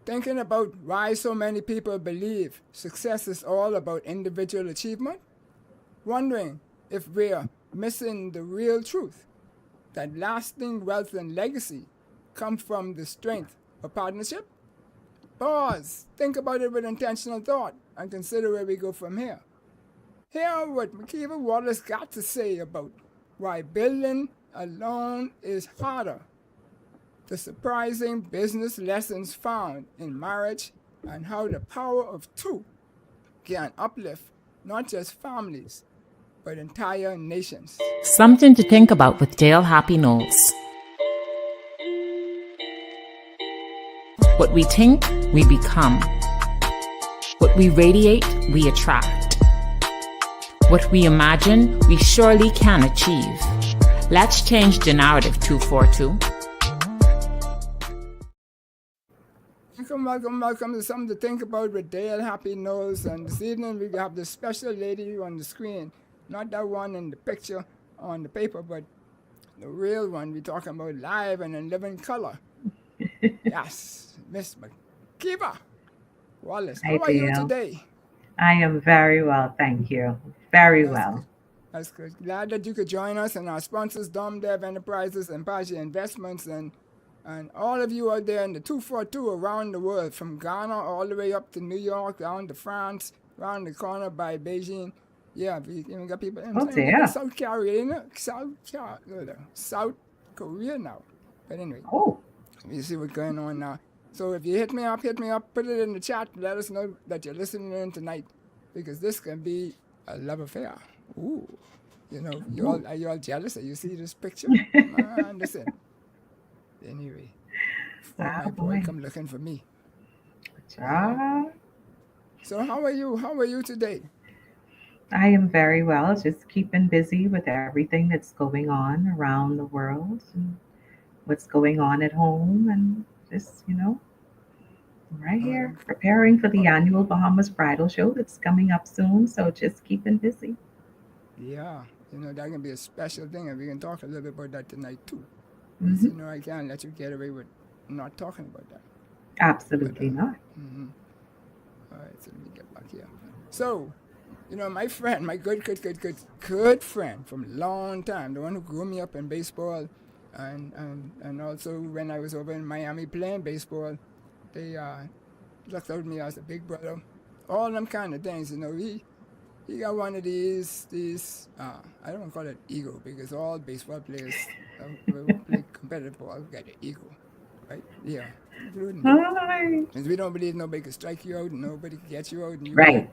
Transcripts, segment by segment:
Thinking about why so many people believe success is all about individual achievement? Wondering if we're missing the real truth that lasting wealth and legacy come from the strength of partnership? Pause, think about it with intentional thought, and consider where we go from here. Hear what Makeva Wallace got to say about why building alone is harder. The surprising business lessons found in marriage and how the power of two can uplift not just families, but entire nations. Something to think about with Dale Happy Knowles. What we think, we become. What we radiate, we attract. What we imagine, we surely can achieve. Let's change the narrative, 242. Welcome to Something to Think About with Dale Happy Knowles. And this evening we have this special lady on the screen. Not that one in the picture on the paper, but the real one we're talking about live and in living color. Yes, Miss Makeva Wallace. How are you today? I am very well, thank you. Very well. That's good. Glad that you could join us, and our sponsors, Dom Dev Enterprises and Pagia Investments, and all of you out there in the 242 around the world, from Ghana all the way up to New York, down to France, around the corner by Beijing. Yeah, we even got people in South Korea, South Korea now. But anyway, you see what's going on now. So if you hit me up, put it in the chat. Let us know that you're listening in tonight, because this can be a love affair. Ooh, you know, are you all jealous that you see this picture? Man, listen. Anyway, my boy come looking for me. So how are you? How are you today? I am very well. Just keeping busy with everything that's going on around the world and what's going on at home, and just, right here preparing for the annual Bahamas Bridal Show that's coming up soon. So just keeping busy. Yeah, that can be a special thing, and we can talk a little bit about that tonight too. Mm-hmm. I can't let you get away with not talking about that. Absolutely not. Mm-hmm. All right, so let me get back here. So, my friend, my good friend from a long time, the one who grew me up in baseball, and also when I was over in Miami playing baseball, they looked at me as a big brother, all them kind of things. He got one of these I don't want to call it ego, because all baseball players who play competitive ball got an ego, right? Yeah, including me. Because we don't believe nobody can strike you out, and nobody can get you out, and you right.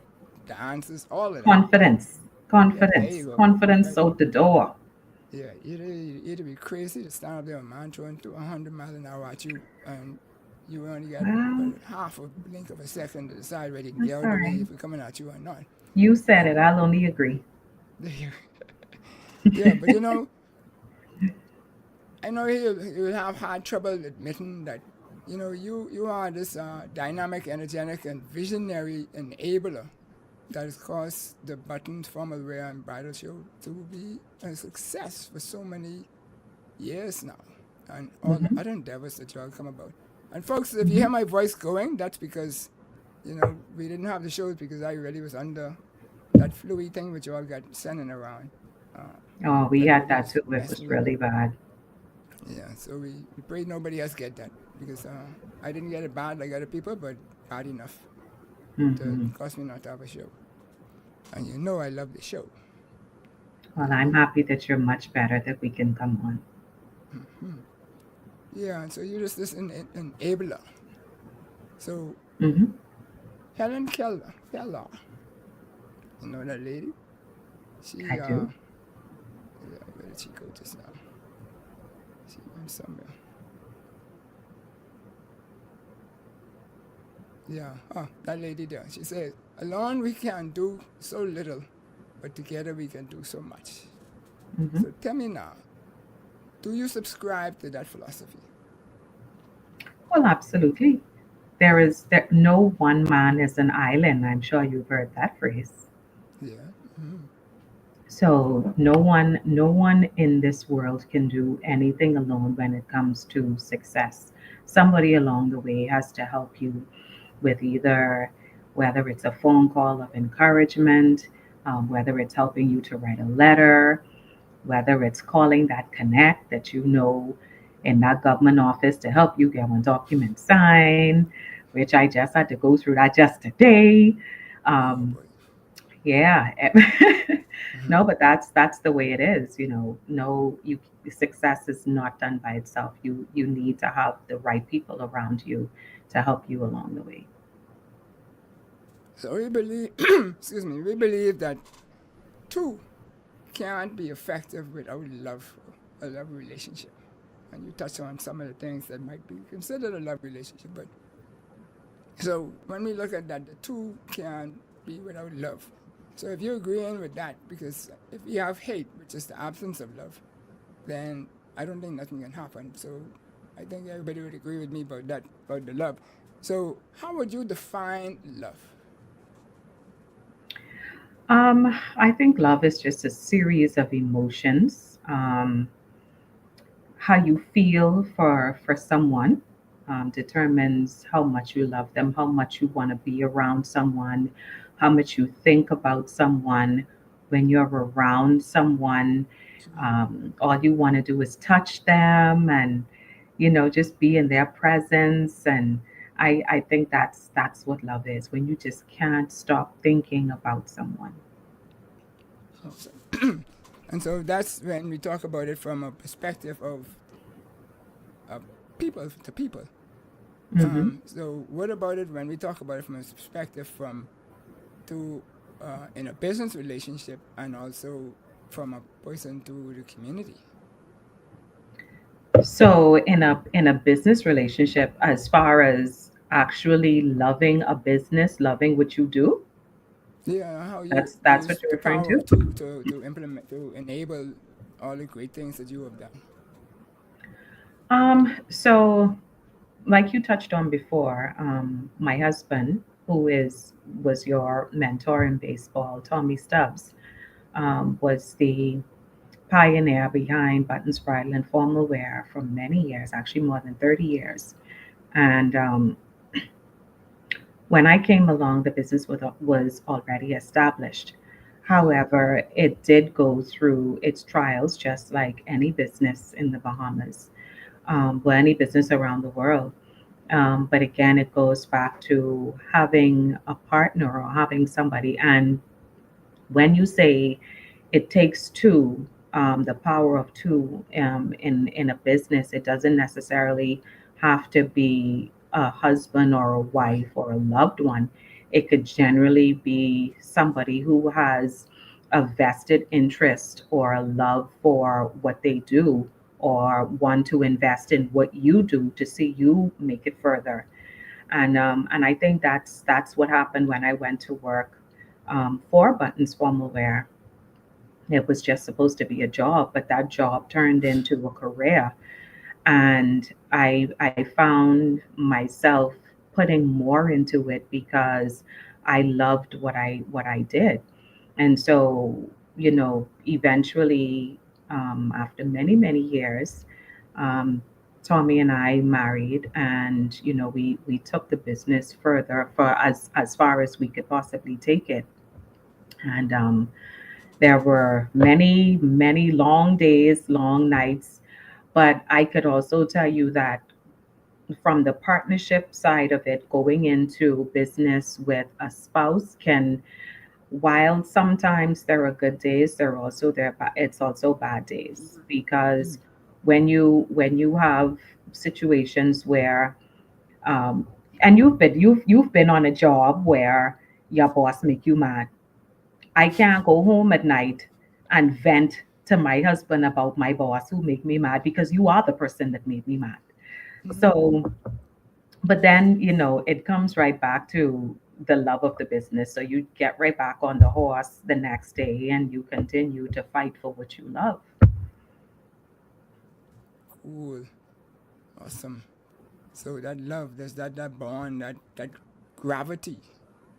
The answers, all of that. Confidence, yeah, confidence right. Out the door. Yeah, it'd be crazy to stand up there, a man throwing 100 miles an hour at you, and you only got half a blink of a second to decide whether you can get out of the way if we're coming at you or not. You said it. I'll only agree. Yeah, but I know you'll have hard trouble admitting that, you are this dynamic, energetic, and visionary enabler that has caused the Buttons Formal Wear and Bridal Show to be a success for so many years now, and all the other endeavors that y'all come about. And folks, if you hear my voice going, that's because, we didn't have the shows because I really was under that flu thing which y'all got sending around. We had that too. It was really bad. Yeah, so we pray nobody else get that, because I didn't get it bad like other people, but bad enough to cause me not to have a show. And I love the show. Well, I'm happy that you're much better, that we can come on. Mm-hmm. Yeah, and so you're just this enabler. So Helen Keller, you know that lady? She I do. Yeah, where did she go just now? She went somewhere. Yeah, that lady there. She says, alone we can do so little, but together we can do so much. So tell me now, do you subscribe to that philosophy? Well, absolutely. There no one man is an island. I'm sure you've heard that phrase. Yeah. Mm-hmm. So no one in this world can do anything alone when it comes to success. somebody along the way has to help you with either whether it's a phone call of encouragement, whether it's helping you to write a letter, whether it's calling that connect that you know in that government office to help you get one document signed, which I just had to go through that just today. Oh Um, boy. yeah. Mhm. No, but that's the way it is, you know. No, you success is not done by itself. You need to have the right people around you to help you along the way. So we believe, excuse me, we believe that two can't be effective without love, a love relationship. And you touch on some of the things that might be considered a love relationship. But so when we look at that, the two can't be without love. So if you're agreeing with that, because if you have hate, which is the absence of love, then I don't think nothing can happen. So I think everybody would agree with me about that, about the love. So how would you define love? I think love is just a series of emotions. How you feel for someone determines how much you love them, how much you want to be around someone, how much you think about someone when you're around someone. All you want to do is touch them and just be in their presence. And I think that's what love is, when you just can't stop thinking about someone. So, and so that's when we talk about it from a perspective of uh, people to people. Hmm. So what about it when we talk about it from a perspective from to in a business relationship and also from a person to the community? So in a business relationship, as far as actually loving a business, loving what you do, Yeah, how you that's use what you're the referring power to. of two to implement to enable all the great things that you have done. So like you touched on before, my husband, who is was your mentor in baseball, Tommy Stubbs, was the pioneer behind Buttons Bridal and Formal Wear for many years, actually more than 30 years. And when I came along, the business was already established. However, it did go through its trials, just like any business in the Bahamas, or any business around the world. But again, it goes back to having a partner or having somebody. And when you say it takes two, the power of two in a business, it doesn't necessarily have to be a husband or a Right. wife or a loved one. It could generally be somebody who has a vested interest or a love for what they do, or want to invest in what you do to see you make it further. And I think that's what happened when I went to work for Buttons Formal Wear. It was just supposed to be a job, but that job turned into a career. And I found myself putting more into it because I loved what I did. And so, eventually, after many, many years, um, Tommy and I married, and we took the business further for as far as we could possibly take it. And there were many, many long days, long nights. But I could also tell you that from the partnership side of it, going into business with a spouse can, while sometimes there are good days, it's also bad days, because when you have situations where um, and you've been on a job where your boss make you mad. I can't go home at night and vent to my husband about my boss who make me mad, because you are the person that made me mad. Mm-hmm. So, but then, it comes right back to the love of the business. So you get right back on the horse the next day and you continue to fight for what you love. Cool. Awesome. So that love, there's that bond, that gravity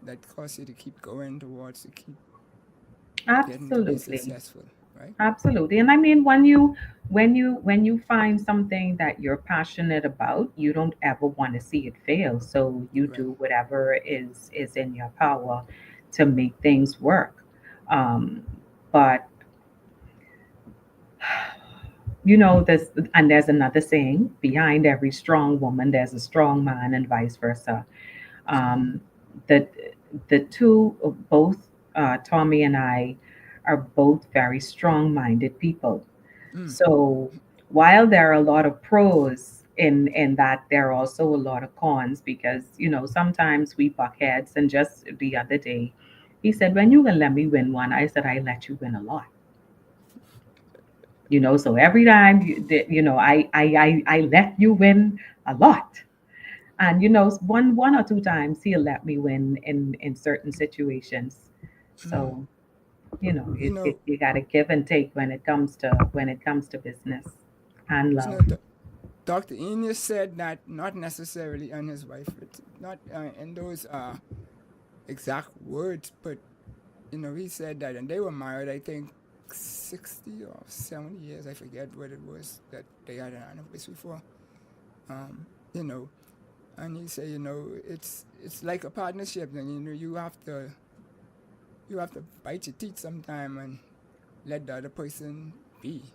that causes you to keep going towards to keep getting to be Absolutely. successful. right? Absolutely. And I mean, when you find something that you're passionate about, you don't ever want to see it fail. So you Right. do whatever is in your power to make things work. Um, but there's there's another saying: behind every strong woman, there's a strong man, and vice versa. Sure. Um, the the two, both Tommy and I, are both very strong-minded people. Mm. So while there are a lot of pros in that, there are also a lot of cons because sometimes we buck heads. And just the other day, he said, "When you gonna let me win one?" I said, "I let you win a lot." So every time I let you win a lot. And one or two times he'll let me win in certain situations. Mm. So You know, you got to give and take when it comes to business and you love. know, Dr. Enos said that not necessarily on his wife, but not in those exact words, but he said that, and they were married, I think, 60 or 70 years. I forget what it was that they had an anniversary for. Um, you know, and he said, it's like a partnership, and you have to bite your teeth sometime and let the other person be,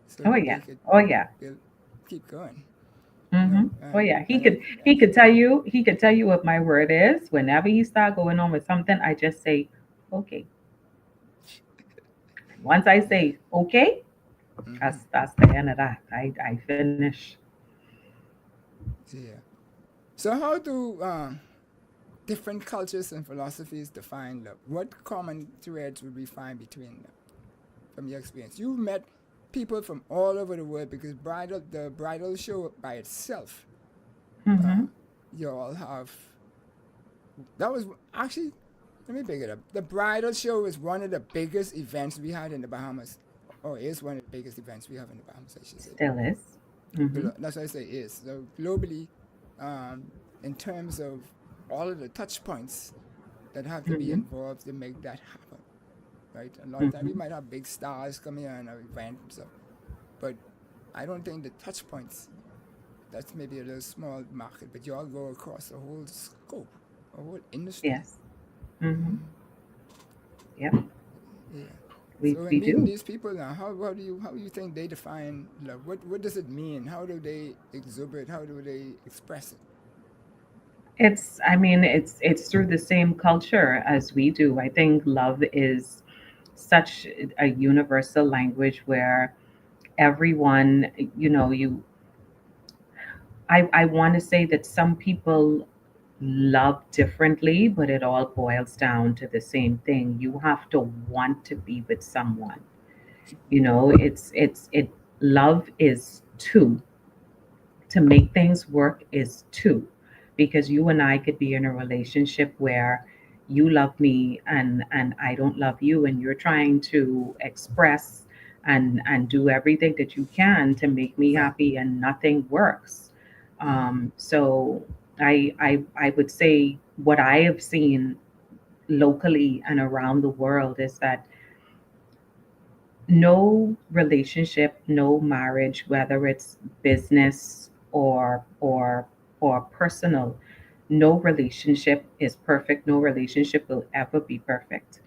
so Oh that yeah. they could Oh yeah. they'll keep going. Oh yeah. He And could he could tell you what my word is. Whenever he start going on with something, I just say, okay. Once I yeah, say okay, mm-hmm, that's the end of that. I finish. yeah. So how do different cultures and philosophies define love? What common threads would we find between them from your experience? You've met people from all over the world because the bridal show by itself, uh, Mm-hmm. you all have. That was actually, let me pick it up. The bridal show is one of the biggest events we had in the Bahamas, or is one of the biggest events we have in the Bahamas, I should say. Still is. Mm-hmm. That's what I say is. So globally, in terms of all of the touch points that have to be Mm-hmm. involved to make that happen, right? A lot of times we Mm-hmm. might have big stars come here and an event and stuff, but I don't think the touch points, that's maybe a little small market, but you all go across a whole scope, a whole industry. Yes. Mm-hmm. Mm-hmm. Yep. Yeah. We So in we meeting do. these people now, how do you think they define love? What does it mean? How do they exhibit? How do they express it? I mean, it's through the same culture as we do. I think love is such a universal language where everyone, you I want to say that some people love differently, but it all boils down to the same thing. You have to want to be with someone. It love is two. To make things work is two, because you and I could be in a relationship where you love me and I don't love you, and you're trying to express and do everything that you can to make me Right. happy, and nothing works. Mm-hmm. So I would say what I have seen locally and around the world is that no relationship, no marriage, whether it's business or personal, no relationship is perfect. No relationship will ever be perfect.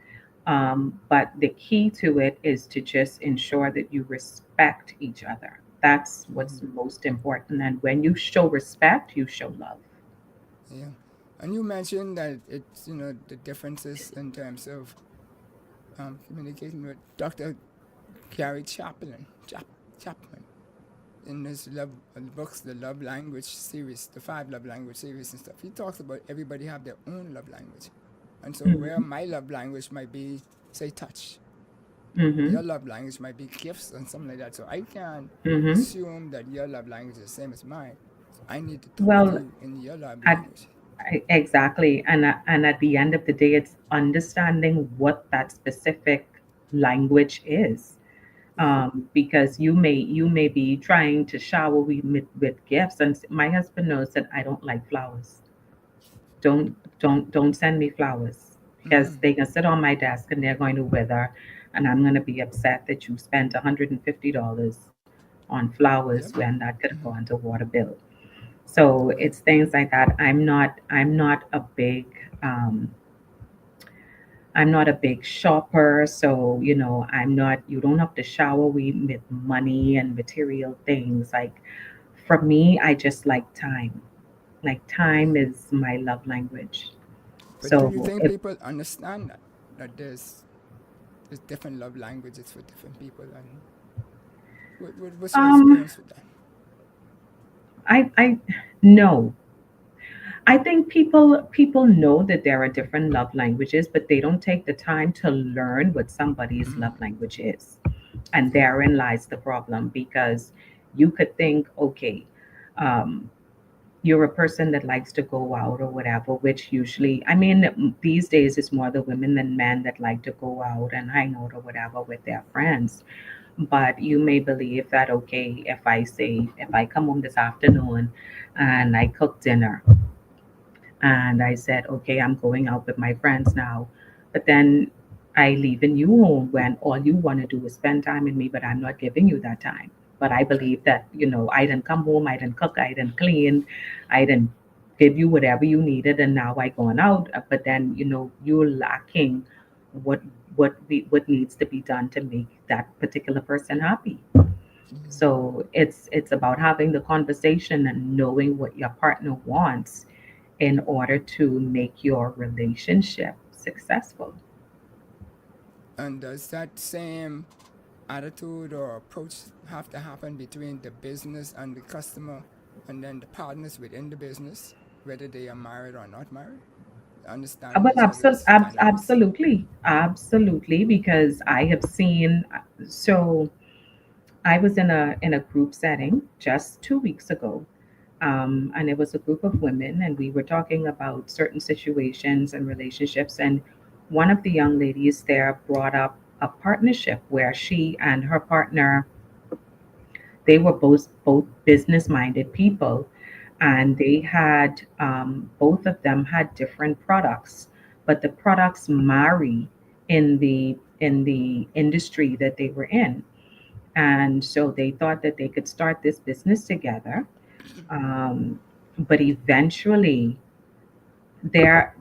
But the key to it is to just ensure that you respect each other. That's Mm-hmm. what's most important. And when you show respect, you show love. Yeah. And you mentioned that it's the differences in terms of communicating with Dr. Gary Chapman in his love books, the love language series, the 5 love language series and stuff. He talks about everybody have their own love language, and so where Hmm. my love language might be, say, touch, Hmm. your love language might be gifts and something like that. So I can't Hmm. assume that your love language is the same as mine. So I need to talk to Well, you in your love at, language. exactly. And at the end of the day, it's understanding what that specific language is. Yeah. Because you may be trying to shower me with gifts, and my husband knows that I don't like flowers. Don't send me flowers, because Mm-hmm. they can sit on my desk and they're going to wither, and I'm going to be upset that you spent $150 on flowers Yep. when that could have Hmm. gone to water bill. So Right. it's things like that. I'm not a big um, I'm not a big shopper, so I'm not. You don't have to shower me with money and material things. Like for me, I just like time. Like time Right. is my love language. But do you So think if people understand that there's different love languages for different people, and what's your um experience with that? I no, I think people know that there are different love languages, but they don't take the time to learn what somebody's love Mm-hmm. language is. And Right. therein lies the problem because you could think, okay, um, you're a person that likes to go out or whatever, which usually, I mean, these days it's more the women than men that like to go out and hang out or whatever with their friends. But you may believe that, okay, if I come home this afternoon and I cook dinner and I said, okay, I'm going out with my friends now. But then I leaving you home when all you want to do is spend time with me, but I'm not giving you that time. But I Right. believe that, I didn't come home, I didn't cook, I didn't clean, I didn't give you whatever you needed, and now I gone out. But then, you're lacking what what needs to be done to make that particular person happy. Mm-hmm. So it's about having the conversation and knowing what your partner wants in order to make your relationship successful. And does that same attitude or approach have to happen between the business and the customer, and then the partners within the business, whether they are married or not married? Understanding But each other's dynamics. absolutely, absolutely, because I have seen. So I was in a group setting just 2 weeks ago, and it was a group of women, and we were talking about certain situations and relationships. And one of the young ladies there brought up a partnership where she and her partner, they were both business minded people, and they had both of them had different products, but the products marry in the industry that they were in. And so they thought that they could start this business together, um, but eventually their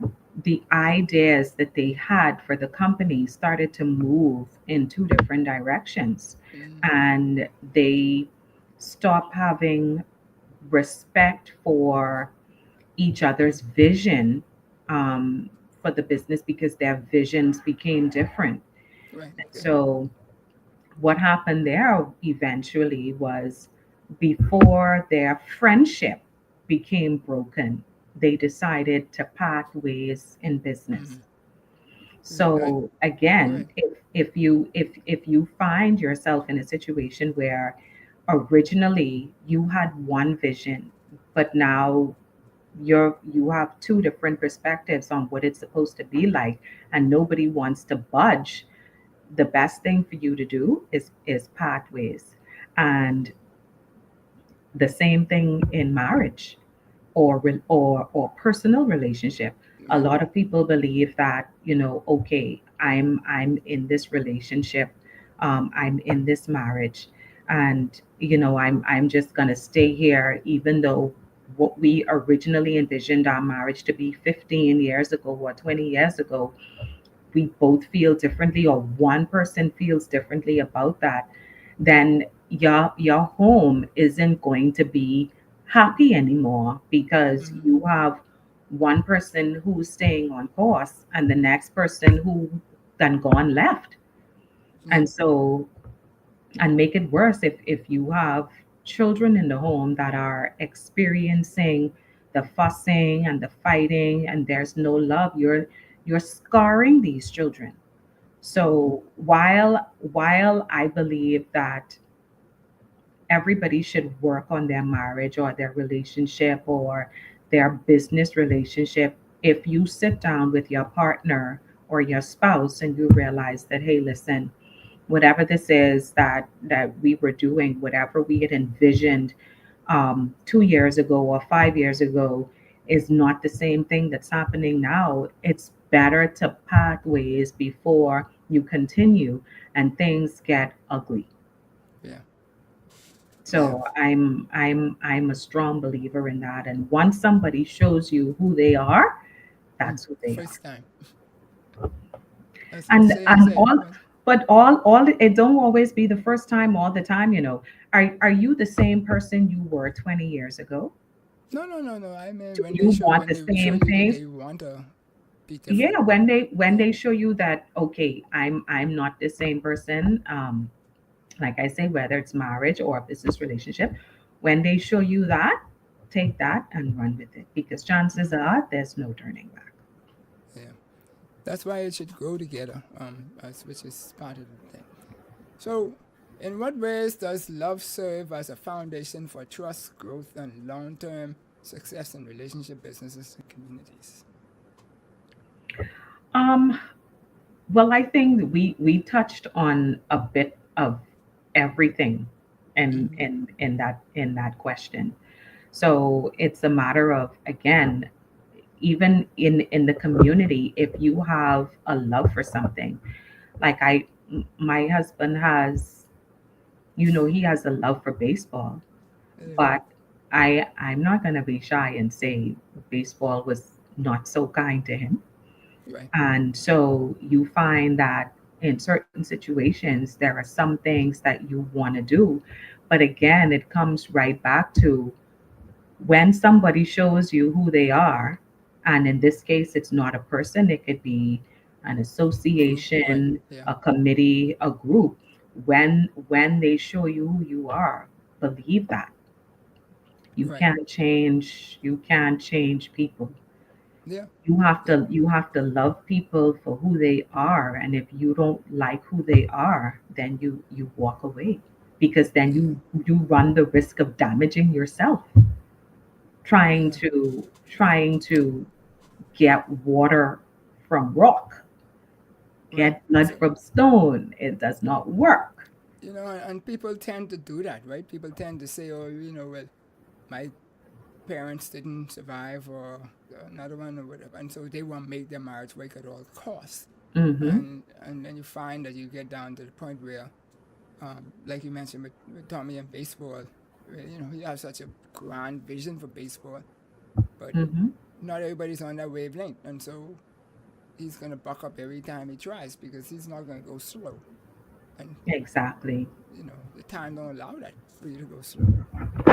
the ideas that they had for the company started to move in two different directions, Mm-hmm. and they stopped having respect for each other's vision, um, for the business, because their visions became different. Right. Okay. So what happened there eventually was, before their friendship became broken, they decided to part ways in business. Mm-hmm. Right. And So go again, ahead. if you find yourself in a situation where originally you had one vision, but now you have two different perspectives on what it's supposed to be like, and nobody wants to budge, the best thing for you to do is pathways. And the same thing in marriage, or personal relationship. A Right. lot of people believe that, okay, I'm in this relationship, I'm in this marriage, and I'm just gonna stay here, even though what we originally envisioned our marriage to be 15 years ago or 20 years ago, we both feel differently, or one person feels differently about that, then your home isn't going to be happy anymore, because Mm-hmm. you have one person who's staying on course and the next person who then gone left. Yep. And so, and make it worse, if you have children in the home that are experiencing the fussing and the fighting, and there's no love, you're scarring these children. So while I believe that everybody should work on their marriage or their relationship or their business relationship, if you sit down with your partner or your spouse and you realize that, hey, listen, whatever this is that we were doing, whatever we had envisioned 2 years ago or 5 years ago, is not the same thing that's happening now. It's better to part ways before you continue and things get ugly. Yeah. Yeah. So I'm a strong believer in that. And once somebody shows you who they are, that's who they are. First time. As the saying And said. all, but all it don't always be the first time all the time, you know. Are you the same person you were 20 years ago? No, no, no, no. I mean, Do you want when the they show same you that things? they want to be Yeah, different. when Yeah. they show you that, okay, I'm not the same person, like I say, whether it's marriage or a business relationship, when they show you that, take that and run with it, because chances are there's no turning back. Yeah. That's why it should grow together. Which is part of the thing. So, in what ways does love serve as a foundation for trust, growth, and long-term success in relationship, businesses, and communities? Um, well, I think we touched on a bit of everything Mm-hmm. in that question. So it's a matter of, again, even in the community, if you have a love for something, like my husband has, you know, he has a love for baseball, Yeah. but I'm not going to be shy and say baseball was not so kind to him. Right. And so you find that in certain situations, there are some things that you want to do. But again, it comes right back to when somebody shows you who they are. And in this case, it's not a person, it could be an Group. Right. association, Yeah. a committee, a group. When they show you who you are, believe that. Right. You can't change people. Yeah. You Yeah. you have to love people for who they are, and if you don't like who they are, then you walk away, because then Yeah. you run the risk of damaging yourself trying Yeah. to get water from rock, Right. get blood So, from stone. It does not work. and people tend to do that, right? People tend to say, oh, well, my parents didn't survive, or another one, or whatever, and so they want to make their marriage work at all costs. Mm-hmm. And then you find that you get down to the point where, like you mentioned with Tommy and baseball, where, he has such a grand vision for baseball, but Mm-hmm. not everybody's on that wavelength, and so he's gonna buck up every time he tries because he's not gonna go slow, and Exactly. the time don't allow that for you to go slow,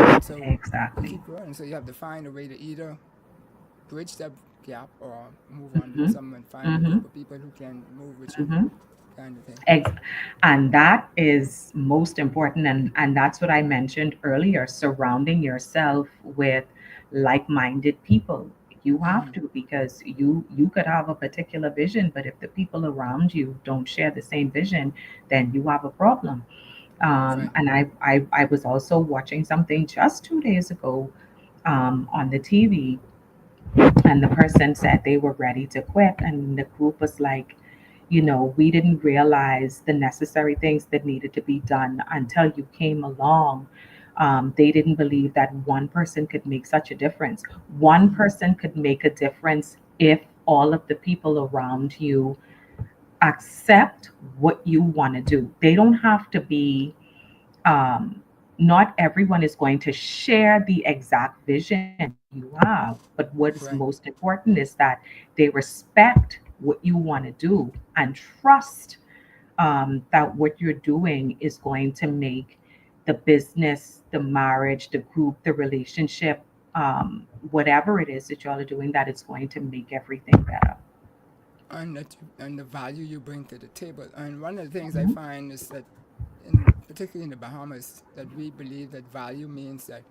and so you Exactly. keep growing. So you have to find a way to either bridge that gap or move on with Mm-hmm. someone, find a Mm-hmm. group of people who can move with you, Mm-hmm. kind of thing. Ex- and that is most important, and that's what I mentioned earlier, surrounding yourself with like-minded people. You have Mm-hmm. to, because you could have a particular vision, but if the people around you don't share the same vision, then you have a problem. Right. And I was also watching something just 2 days ago on the TV, and the person said they were ready to quit, and the group was like, we didn't realize the necessary things that needed to be done until you came along. They didn't believe that one person could make such a difference. One Mm-hmm. person could make a difference if all of the people around you accept what you want to do. They don't have to be, um, not everyone is going to share the exact vision you have, but what is Right. most important is that they respect what you want to do and trust, that what you're doing is going to make the business, the marriage, the group, the relationship, whatever it is that y'all are doing, that it's going to make everything better. And the value you bring to the table. And one of the things I Mhm. find is that, particularly in the Bahamas, that we believe that value means that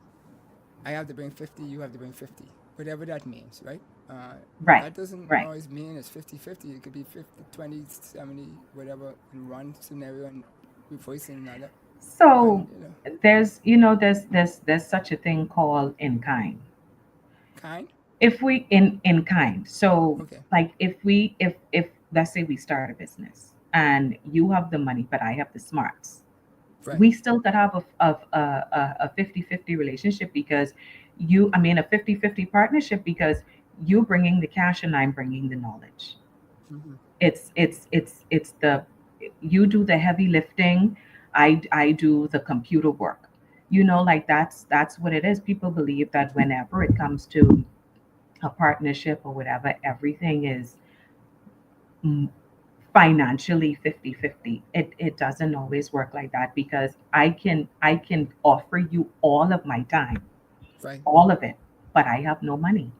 I have to bring 50, you have to bring 50, whatever that means, right? Uh, Right, that doesn't right. always mean it's 50-50. It could be 50, 20, 70, whatever in one scenario and reverse in another. So And, there's such a thing called in kind. kind? If we in kind, so Okay. like if let's say we start a business and you have the money but I have the smarts, Right. we still could have a 50-50 relationship, because I mean a 50-50 partnership, because you bringing the cash and I'm bringing the knowledge. Mm-hmm. It's the you do the heavy lifting, I do the computer work. Like that's what it is. People believe that whenever it comes to a partnership or whatever, everything is mm, financially 50-50. It doesn't always work like that, because I can offer you all of my time, Right. all of it, but I have no money.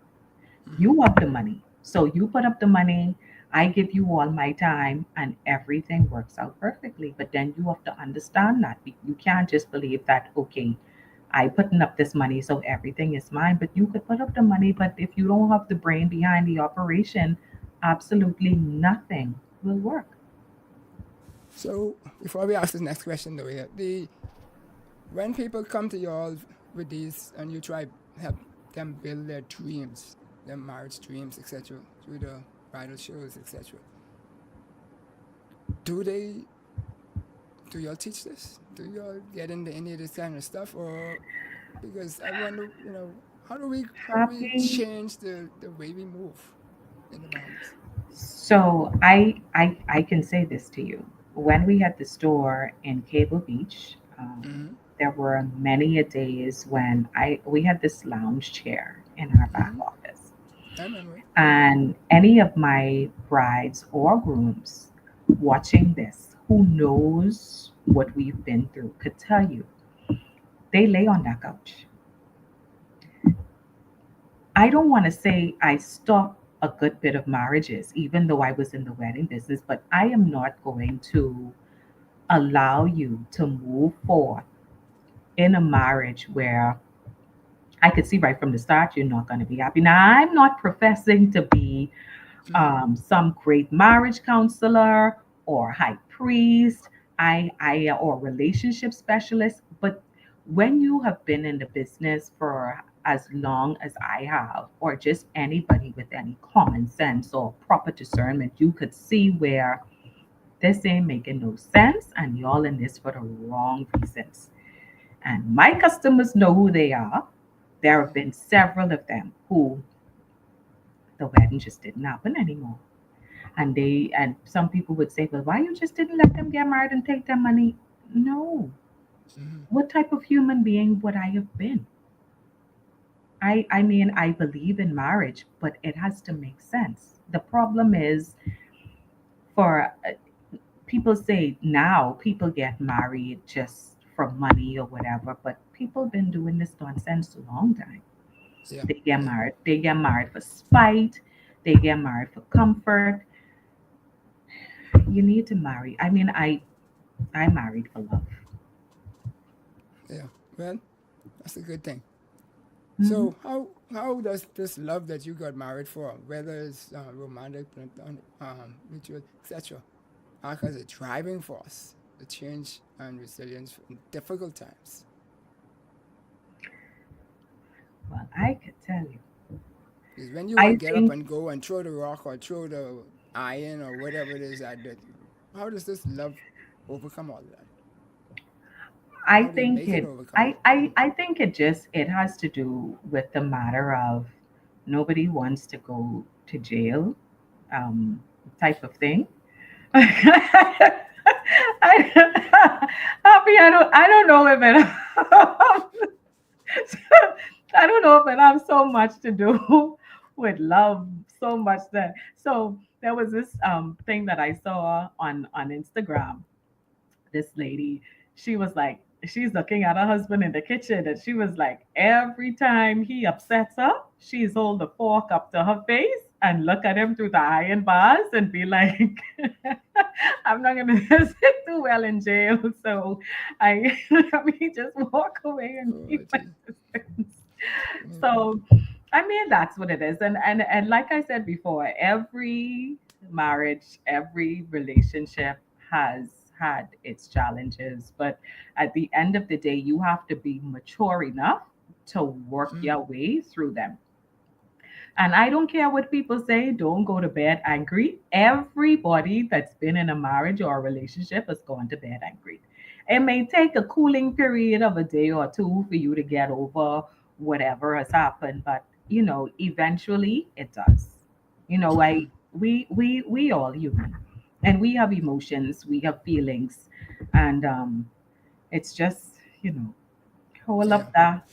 Mm-hmm. You have the money. So you put up the money, I give you all my time, and everything works out perfectly. But then you have to understand that you can't just believe that, okay, I putting up this money, so everything is mine. But you could put up the money, but if you don't have the brain behind the operation, absolutely nothing will work. So before we ask this next question, though, yeah, the when people come to you all with these and you try help them build their dreams, their marriage dreams, etc., through the bridal shows, etc., do they do y'all teach this? Do y'all get into any of this kind of stuff, or because I wonder, how do we Happy. change the way we move in the marriage? So I can say this to you. When we had the store in Cable Beach, Mm-hmm. there were many a days when I we had this lounge chair in our back Mm-hmm. office, I remember it. and any of my brides or grooms watching this who knows what we've been through could tell you they lay on that couch. I don't want to say I stopped a good bit of marriages, even though I was in the wedding business, but I am not going to allow you to move forward in a marriage where I could see right from the start you're not going to be happy. Now, I'm not professing to be Mm-hmm. some great marriage counselor or high priest, or relationship specialist. But when you have been in the business for as long as I have, or just anybody with any common sense or proper discernment, you could see where this ain't making no sense and y'all in this for the wrong reasons. And my customers know who they are. There have been several of them who the wedding just didn't happen anymore. And some people would say, well, why you just didn't let them get married and take their money? No. Mm-hmm. What type of human being would I have been? I mean, I believe in marriage, but it has to make sense. The problem is, for people say now people get married just for money or whatever, but people been doing this nonsense a long time. Yeah. They get Yeah. married. They get married for spite. They get married for comfort. You need to marry. I mean, I married for love. Yeah. Well, that's a good thing. Hmm. So how does this love that you got married for, whether it's romantic, mutual, etc., act as a driving force, the change and resilience in difficult times? Well, I could tell you. Because when you I get up think and go and throw the rock or throw the iron or whatever it is how does this love overcome all that? I How do you think make it it overcome it? I think it has to do with the matter of nobody wants to go to jail, um, type of thing. I, I don't know if it I don't know if it has so much to do with love, so much that. So there was this thing that I saw on Instagram. This lady, she was like, she's looking at her husband in the kitchen, and she was like, every time he upsets her, she's hold the fork up to her face and look at him through the iron bars and be like, I'm not gonna sit too well in jail, so I let me just walk away and Oh, keep my gee. distance. Mm, So I mean, that's what it is. And like I said before, every marriage, every relationship has had its challenges, but at the end of the day, you have to be mature enough to work mm, your way through them. And I don't care what people say, don't go to bed angry. Everybody that's been in a marriage or a relationship has gone to bed angry. It may take a cooling period of a day or two for you to get over whatever has happened, but eventually it does. I mm-hmm. we all human. And we have emotions, we have feelings, and it's just, you know, hold Yeah. up that,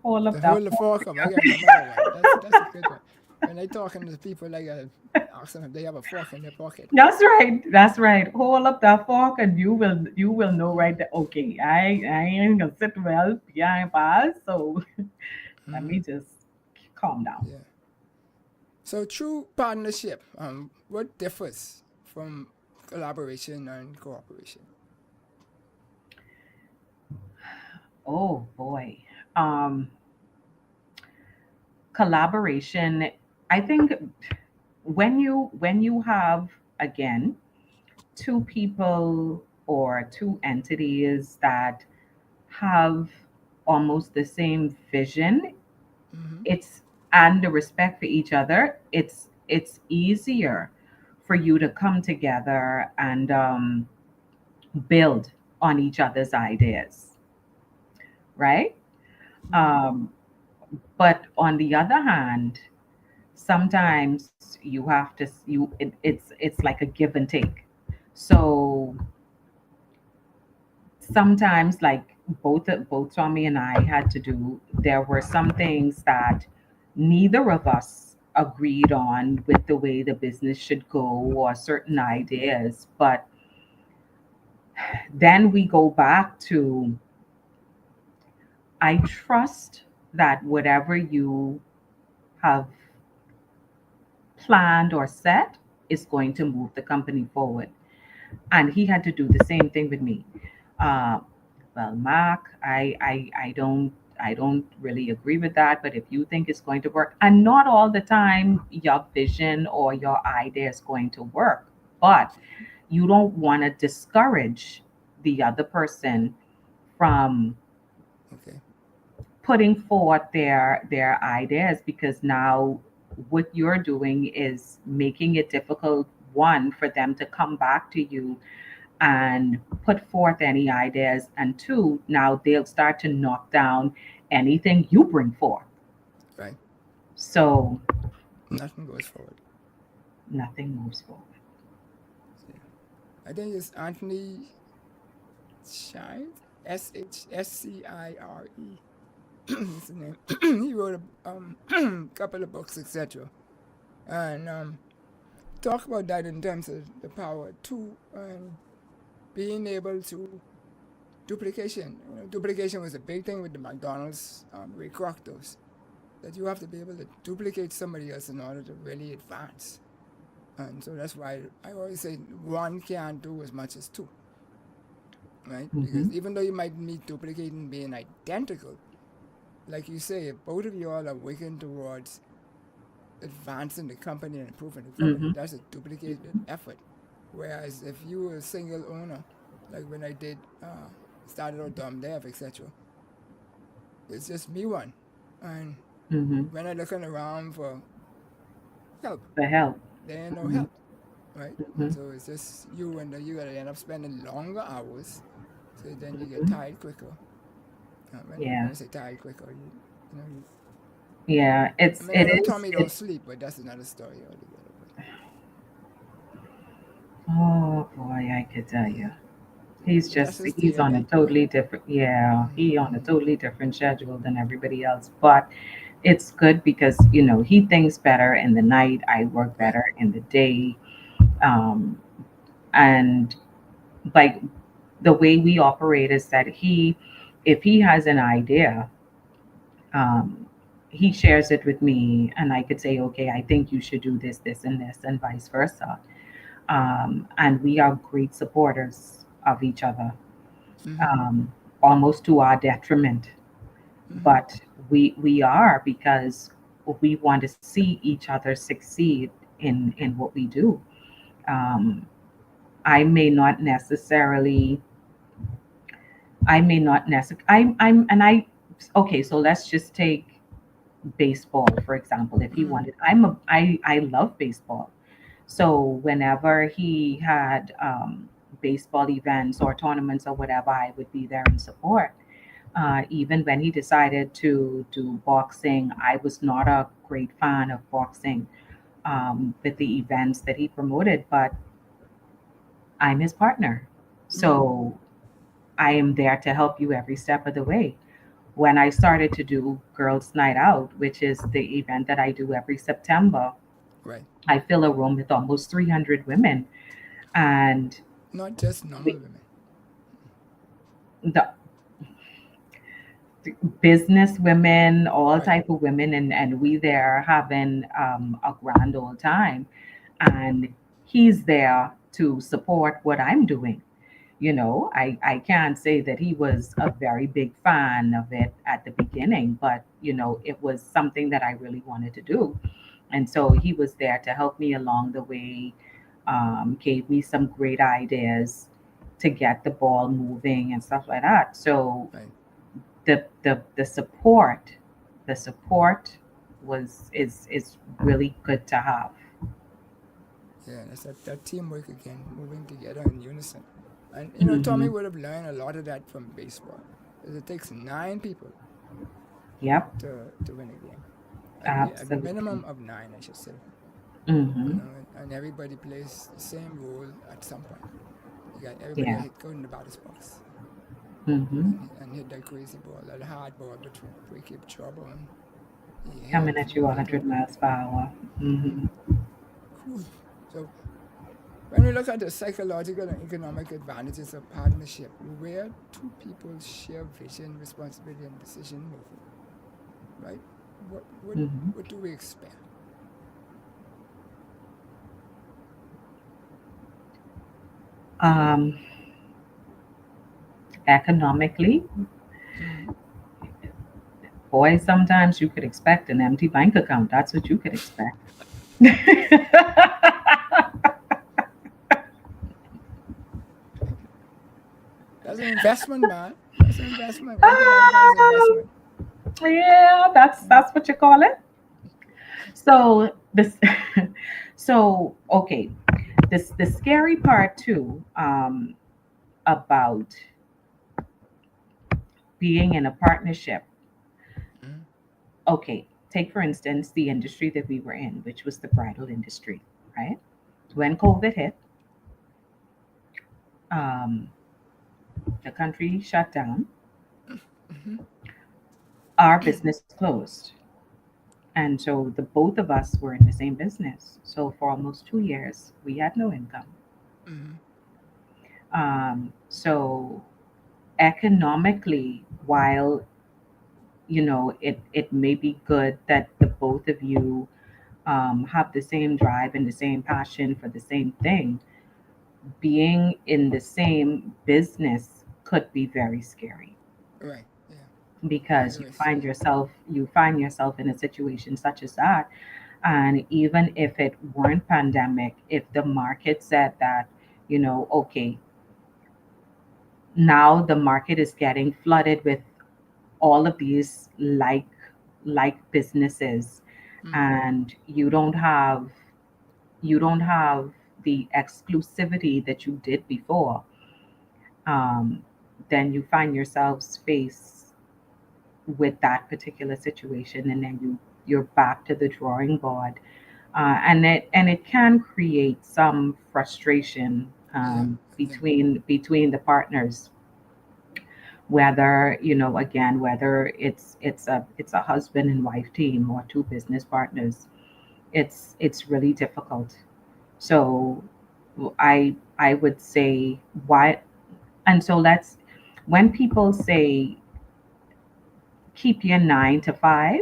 hold The up that whole phone. fork. I gotta remember that one. That's a good one. When I talking to people, I gotta ask them if they have a fork in their pocket. That's right. That's right. Hold up that fork, and you will know right there. Okay, I ain't gonna sit well behind bars, so let me just calm down. Yeah. So true partnership, what differs from collaboration and cooperation? Oh boy. Um, Collaboration. I think when you have, again, two people or two entities that have almost the same vision, Mm-hmm. it's and the respect for each other, it's easier for you to come together and build on each other's ideas, right? Mm-hmm. um, but on the other hand, sometimes you have to it's like a give and take. So sometimes, like, both Tommy and I had to do, there were some things that neither of us agreed on with the way the business should go or certain ideas, but then we go back to, I trust that whatever you have planned or set is going to move the company forward. And he had to do the same thing with me. Uh, well, Mark, I don't really agree with that, but if you think it's going to work, and not all the time your vision or your idea is going to work, but you don't want to discourage the other person from Okay. putting forth their ideas, because now what you're doing is making it difficult, one, for them to come back to you and put forth any ideas, and two, now they'll start to knock down anything you bring forth. Right. So Nothing goes forward. nothing moves forward. Yeah. I think it's Anthony Shire, Scire. That's the name. He wrote a couple of books, etc. And talk about that in terms of the power too, and being able to duplication. Duplication was a big thing with the McDonald's Ray Kroc those. That you have to be able to duplicate somebody else in order to really advance. And so that's why I always say one can't do as much as two, right? Hmm. Because even though you might need duplicating being identical, like you say, if both of you all are working towards advancing the company and improving the company, Hmm. that's a duplicated effort. Whereas if you were a single owner, like when I did started out Dumb Dev, etc., it's just me one. And Hmm. when I looking around for help, The help. there ain't no Hmm. help, right? And Hmm. so it's just you, and then you gotta end up spending longer hours, so then you get Hmm. tired quicker. When Yeah. I say tired quicker, Yeah, I it's mean, I it know is Tommy don't it's sleep, but that's another story altogether. But oh boy, I could tell yeah, you. He's but that's just his day he's and on a night, right? totally different, yeah, he on a totally different schedule than everybody else. But it's good because, he thinks better in the night, I work Right. better in the day. Um and, like, the way we operate is that if he has an idea, um he shares it with me, and I could say, okay, I think you should do this, this, and this, and vice versa. And we are great supporters of each other, Mm-hmm. um, almost to our detriment. Mm-hmm. But we are, because we want to see each other succeed in what we do. Um, I may not necessarily. I may not necessarily. I'm and I. Okay, so let's just take baseball for example. If he Mm-hmm. wanted, I love baseball. So whenever he had baseball events or tournaments or whatever, I would be there in support. Even when he decided to do boxing, I was not a great fan of boxing with the events that he promoted, but I'm his partner. So I am there to help you every step of the way. When I started to do Girls Night Out, which is the event that I do every September, Right. I fill a room with almost 300 women. And Not just normal we, women. the business women, all Right. type of women, and we there having a grand old time. And he's there to support what I'm doing. I can't say that he was a very big fan of it at the beginning, but it was something that I really wanted to do. And so he was there to help me along the way, gave me some great ideas to get the ball moving and stuff like that. So Right. the support is really good to have. Yeah, that's that teamwork again, moving together in unison. And Tommy Hmm. would have learned a lot of that from baseball. 'Cause it takes 9 people Yep, to win a game. A absolutely. minimum of 9, I should say. Hmm. And everybody plays the same role at some point. You got everybody got Yeah. hit good in the batter's box Hmm. and hit that crazy ball, that hard ball, but we keep trouble and you hit Coming it at from you way to 100 miles per hour. Hmm. cool. So when we look at the psychological and economic advantages of partnership, where two people share vision, responsibility, and decision making, right? What what Hmm. what do we expect? Um, economically, Mm-hmm. boy, sometimes you could expect an empty bank account. That's what you could expect. That's an investment, man. That's an investment. Empty bank account is an investment. Yeah, that's what you call it. So this, so okay, this the scary part too, about being in a partnership. Mm-hmm. Okay, take for instance the industry that we were in, which was the bridal industry, right? When COVID hit, um, the country shut down, Mm-hmm. our business closed. And so the both of us were in the same business. So for almost 2 years, we had no income. Mm-hmm. So economically, while it may be good that the both of you have the same drive and the same passion for the same thing, being in the same business could be very scary Right. Yeah. because Very risky. you find yourself in a situation such as that. And even if it weren't pandemic, if the market said that, okay, now the market is getting flooded with all of these like businesses, Mm-hmm. and you don't have the exclusivity that you did before, um, then you find yourselves faced with that particular situation, and then you're back to the drawing board, and it can create some frustration, Yeah. Again. between the partners, whether again, whether it's a husband and wife team or two business partners. It's really difficult. So I would say why. And so let's when people say keep your 9 to 5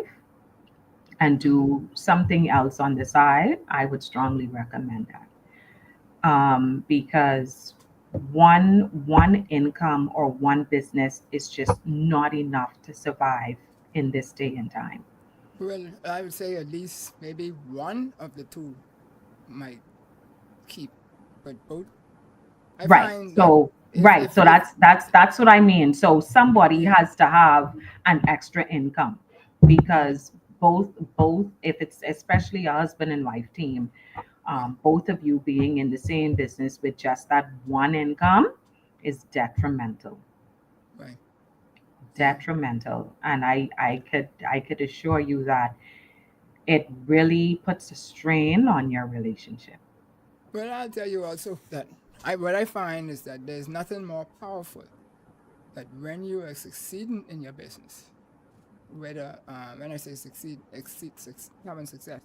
and Mm-hmm. do something else on the side, I would strongly recommend that, because one income or one business is just not enough to survive in this day and time. Well, I would say at least maybe one of the two might keep, but both. I Right. find that So right. So if that's what I mean. So somebody yeah, has to have an extra income, mm-hmm. because both if it's especially a husband and wife team, Right, both of you being in the same business with just that one income is detrimental. right, yeah. Detrimental. And I could assure you that it really puts a strain on your relationship. Well, I'll tell you also that what I find is that there's nothing more powerful that when you are succeeding in your business, whether when I say having success,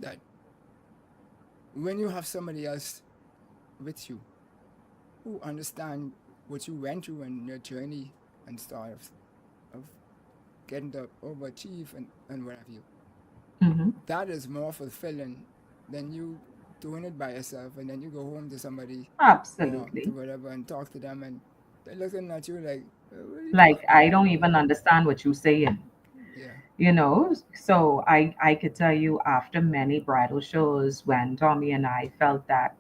that when you have somebody else with you who understand what you went through and your journey and start of getting to overachieve and what have you, Mm-hmm. that is more fulfilling than you doing it by yourself and then you go home to somebody or to Absolutely. whatever and talk to them and they're looking at you like, what are you Like, talking I about? don't even understand what you're saying. Yeah. So I could tell you, after many bridal shows, when Tommy and I felt that,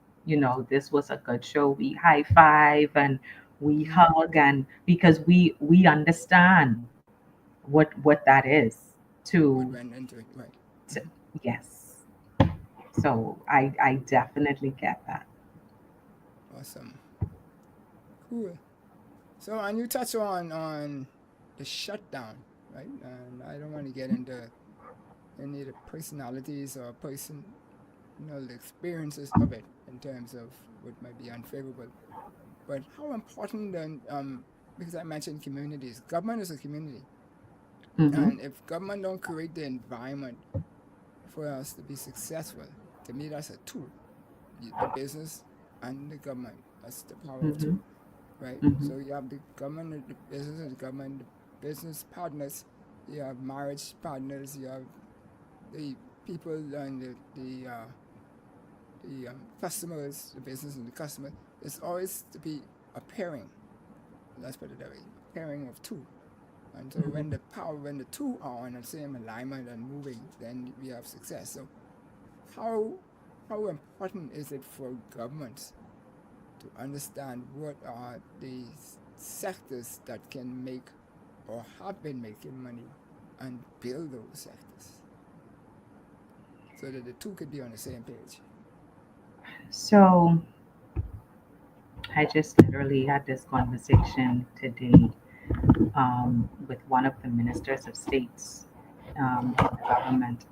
this was a good show, we high five and we Mm-hmm. hug, and because we understand what that is What to, went into it, right? to yes. So I definitely get that. Awesome. Cool. So, and you touch on the shutdown, right? And I don't want to get into any of the personalities or the experiences of it in terms of what might be unfavorable. But how important then, because I mentioned communities, government is a community, Mm-hmm. and if government don't create the environment for us to be successful, to me that's a two, the business and the government. That's the power of Mm-hmm. two, right? Mm-hmm. So you have the government, the business, and the government, the business partners. You have marriage partners. You have the people and the customers, the business and the customer. There's always to be a pairing. Let's put it that way. A pairing of two. And so Mm-hmm. when the two are on the same alignment and moving, then we have success. So how how important is it for governments to understand what are the sectors that can make or have been making money and build those sectors so that the two could be on the same page? So I just literally had this conversation today, with one of the ministers of states, in Mm-hmm. the government.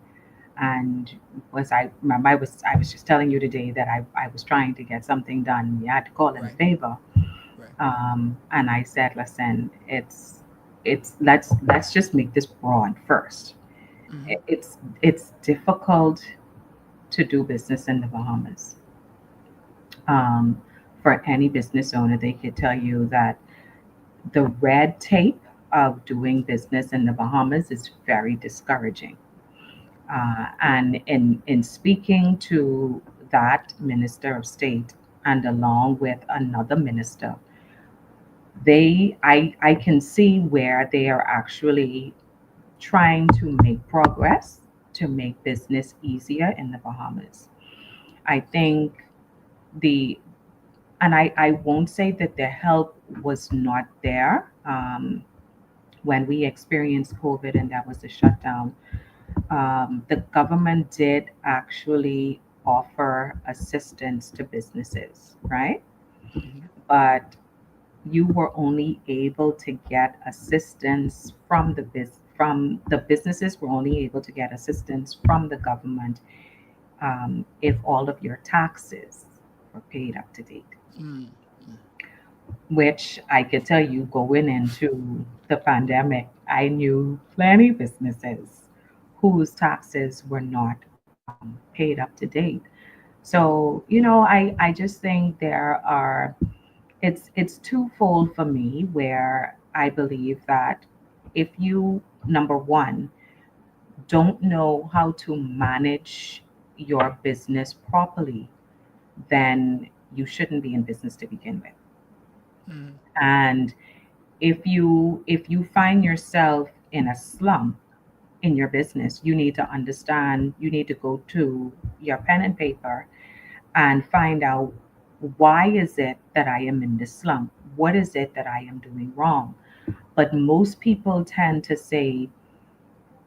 And was I remember I was just telling you today that I was trying to get something done. We had to call in a Right, favor. right. And I said, listen, it's let's just make this broad first. Mm-hmm. It's difficult to do business in the Bahamas. Um, for any business owner, they could tell you that the red tape of doing business in the Bahamas is very discouraging. And in speaking to that minister of state, and along with another minister, I can see where they are actually trying to make progress to make business easier in the Bahamas. I think the and I won't say that the help was not there, when we experienced COVID and that was a shutdown. The government did actually offer assistance to businesses, right? Mm-hmm. But you were only able to get assistance from the businesses were only able to get assistance from the government, if all of your taxes were paid up to date. Mm-hmm. Which I could tell you, going into the pandemic, I knew plenty businesses whose taxes were not, paid up to date. So, I just think it's twofold for me, where I believe that if you, number one, don't know how to manage your business properly, then you shouldn't be in business to begin with. Mm-hmm. And if you find yourself in a slump in your business, you need to understand, you need to go to your pen and paper and find out, why is it that I am in this slump? What is it that I am doing wrong? But most people tend to say,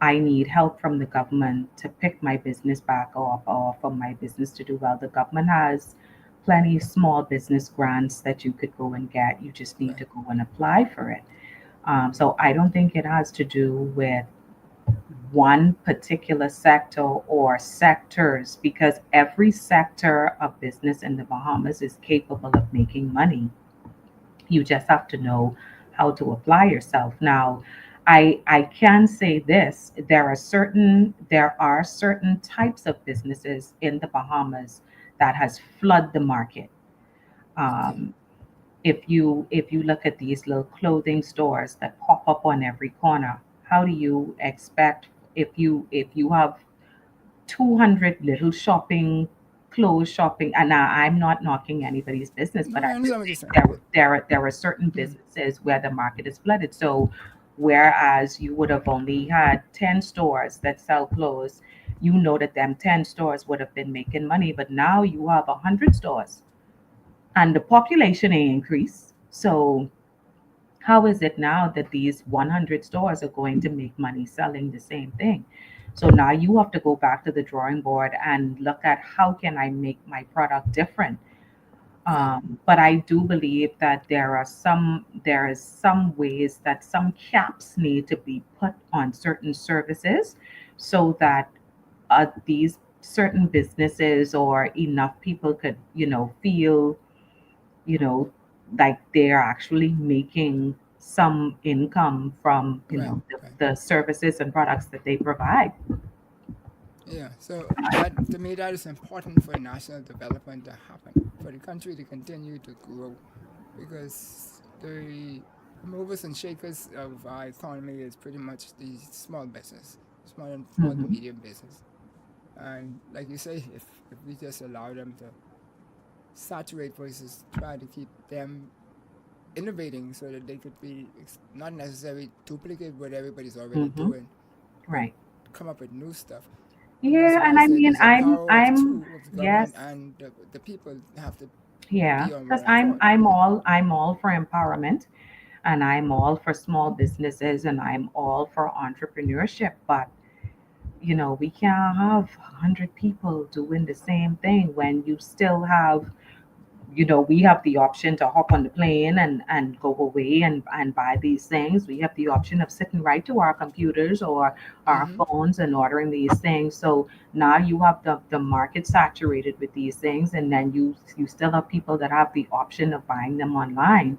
I need help from the government to pick my business back up, or for my business to do well. The government has plenty of small business grants that you could go and get. You just need Right. to go and apply for it. So I don't think it has to do with one particular sector or sectors, because every sector of business in the Bahamas is capable of making money. You just have to know how to apply yourself. Now, I can say this: there are certain types of businesses in the Bahamas that has flooded the market. Okay. Um, if you look at these little clothing stores that pop up on every corner, how do you expect, if you have 200 little shopping, clothes shopping, and now I'm not knocking anybody's business, No, but I I'm just understand what you're saying saying. there are certain Mm-hmm. businesses where the market is flooded. So whereas you would have only had 10 stores that sell clothes, you know that them 10 stores would have been making money, but now you have 100 stores and the population ain't increased. So how is it now that these 100 stores are going to make money selling the same thing? So now you have to go back to the drawing board and look at how can I make my product different. Right. But I do believe that there is some ways that some caps need to be put on certain services so that these certain businesses or enough people could, feel, you know, like they're actually making some income from, Right. Right. the services and products that they provide. Yeah. So that to me that is important for national development to happen, for the country to continue to grow, because the movers and shakers of our economy is pretty much the small business, small to Hmm. medium business. And like you say, if we just allow them to saturate versus try to keep them innovating so that they could be not necessarily duplicate what everybody's already Hmm. doing, but Right. come up with new stuff. And that's Yeah, why and I I said mean, there's a power of I'm, two, of the yes, government and the people have to yeah, be on because one I'm, accord. I'm Yeah. all, I'm all for empowerment, and I'm all for small businesses, and I'm all for entrepreneurship. But we can't have 100 people doing the same thing when you still have, we have the option to hop on the plane and go away and buy these things. We have the option of sitting right to our computers or our Mm-hmm. phones and ordering these things. So now you have the market saturated with these things, and then you still have people that have the option of buying them online.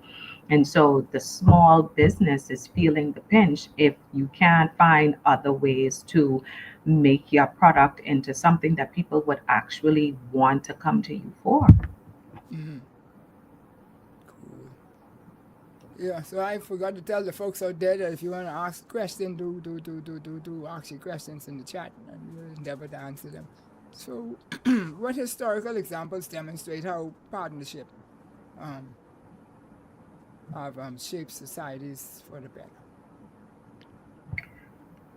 And so the small business is feeling the pinch if you can't find other ways to make your product into something that people would actually want to come to you for. Mm-hmm. Cool. Yeah, so I forgot to tell the folks out there that if you want to ask a question, do ask your questions in the chat, and we'll endeavor to answer them. So, what historical examples demonstrate how partnership um, have shaped societies for the better?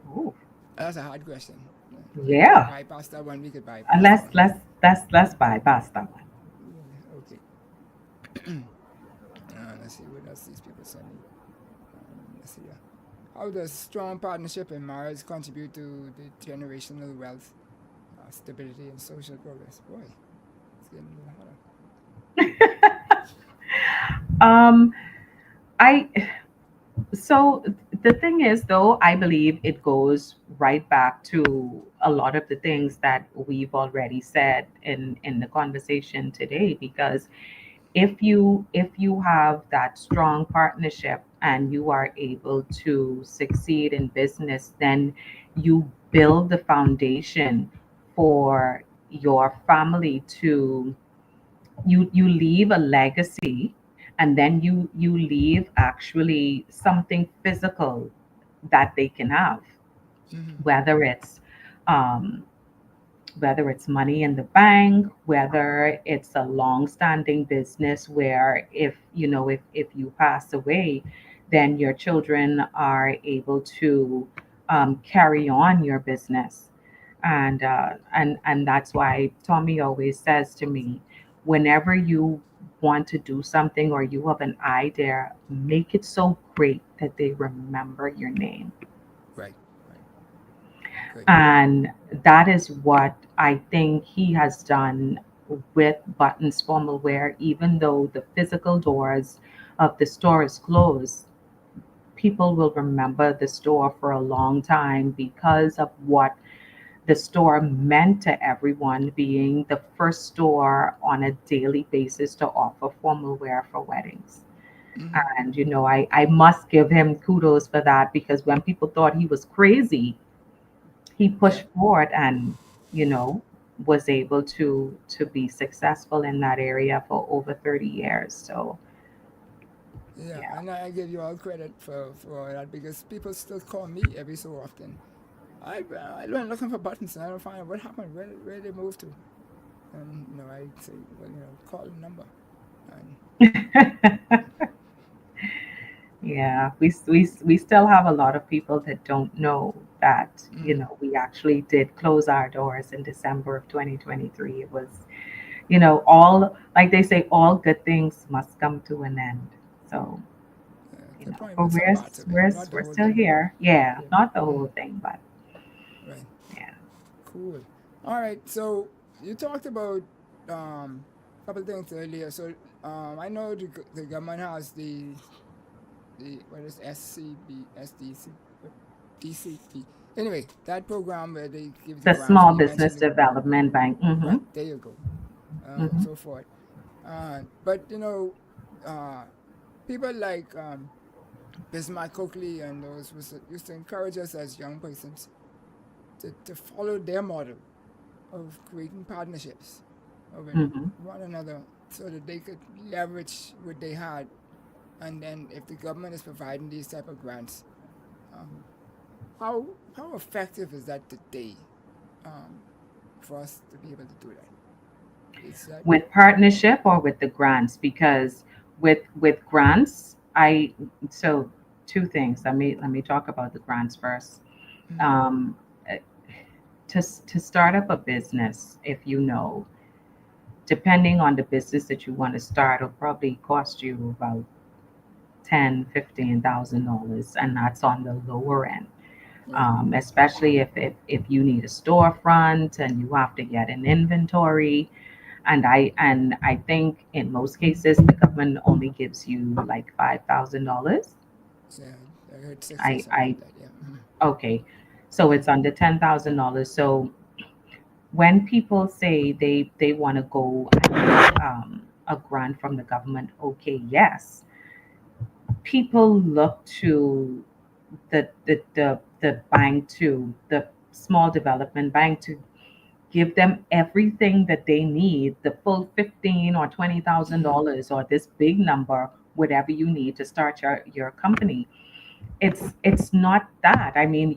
Ooh. That's a hard question. We could Yeah. bypass that one. We could And bypass that one. let's bypass that one. Yeah, okay. Let's see what else these people send me. Let's see. How does strong partnership in marriage contribute to the generational wealth, stability, and social progress? Boy, it's getting a little Um, I so the thing is, though, I believe it goes right back to a lot of the things that we've already said in the conversation today. Because if you have that strong partnership and you are able to succeed in business, then you build the foundation for your family to, you leave a legacy, and then you leave actually something physical that they can have, harder. whether it's um, whether it's money in the bank, whether it's a long-standing business where, if you pass away, then your children are able to carry on your business. And that's why Tommy always says to me, whenever you want to do something or you have an idea, make it so great that they remember your name. Right, right. Good. And that is what I think he has done with Buttons Formalwear. Even though the physical doors of the store is closed, people will remember the store for a long time because of what the store meant to everyone, being the first store on a daily basis to offer formal wear for weddings. Mm-hmm. And, I must give him kudos for that, because when people thought he was crazy, he Yeah. pushed forward and, you know, was able to be successful in that area for over 30 years. So, Yeah, yeah. and I give you all credit for that because people still call me every so often. I went looking for buttons and I don't find out what happened, where they moved to. And I say, well, call the number. And Yeah, we still have a lot of people that don't know that, mm, we actually did close our doors in December of 2023. It was, all, like they say, all good things must come to an end. So, the but point some parts of it, not the we're whole still thing. here. Yeah, Yeah. not the Mm, whole thing, but right. yeah. Cool. All right. So you talked about a couple of things earlier. So I know the government has the what is SCB SDC what DCP. Anyway, that program where they give the The grants Small and you Business mentioned it. Development Bank. Right, there you go. Hmm. So forth. But uh, people like Bismarck Coakley and those used to encourage us as young persons to follow their model of creating partnerships with Hmm. one another so that they could leverage what they had. And then if the government is providing these type of grants, um, how effective is that today um, for us to be able to do that? Is that With partnership or with the grants? Because with grants, I so two things. Let me talk about the grants first. mm, Um, eh, to start up a business, if depending on the business that you want to start, will probably cost you about $10,000, $15,000, and that's on the lower end. right? Especially if you need a storefront and you have to get an inventory. And I think in most cases the government only gives you like $5,000. So I heard six or something I like that. Yeah. Mm, Okay, so mm, it's under $10,000. So when people say they want to go and get a grant from the government, okay, yes, people look to the bank, to the small development bank, to give them everything that they need, the full 15 or twenty thousand mm, dollars or this big number, whatever you need to start your company. It's not that. I mean,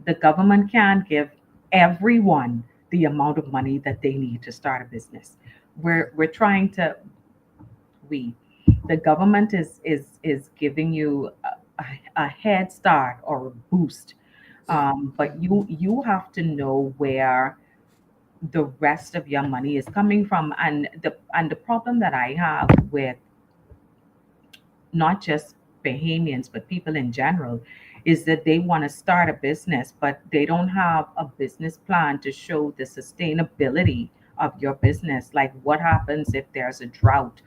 the government can give everyone the amount of money that they need to start a business. right. We're trying to we the government is giving you a head start or a boost, Yeah. but you have to know where the rest of your money is coming from. And the problem that I have with not just Bahamians but people in general is that they want to start a business, but they don't have a business plan to show the sustainability of your business. Like, what happens if there's a drought?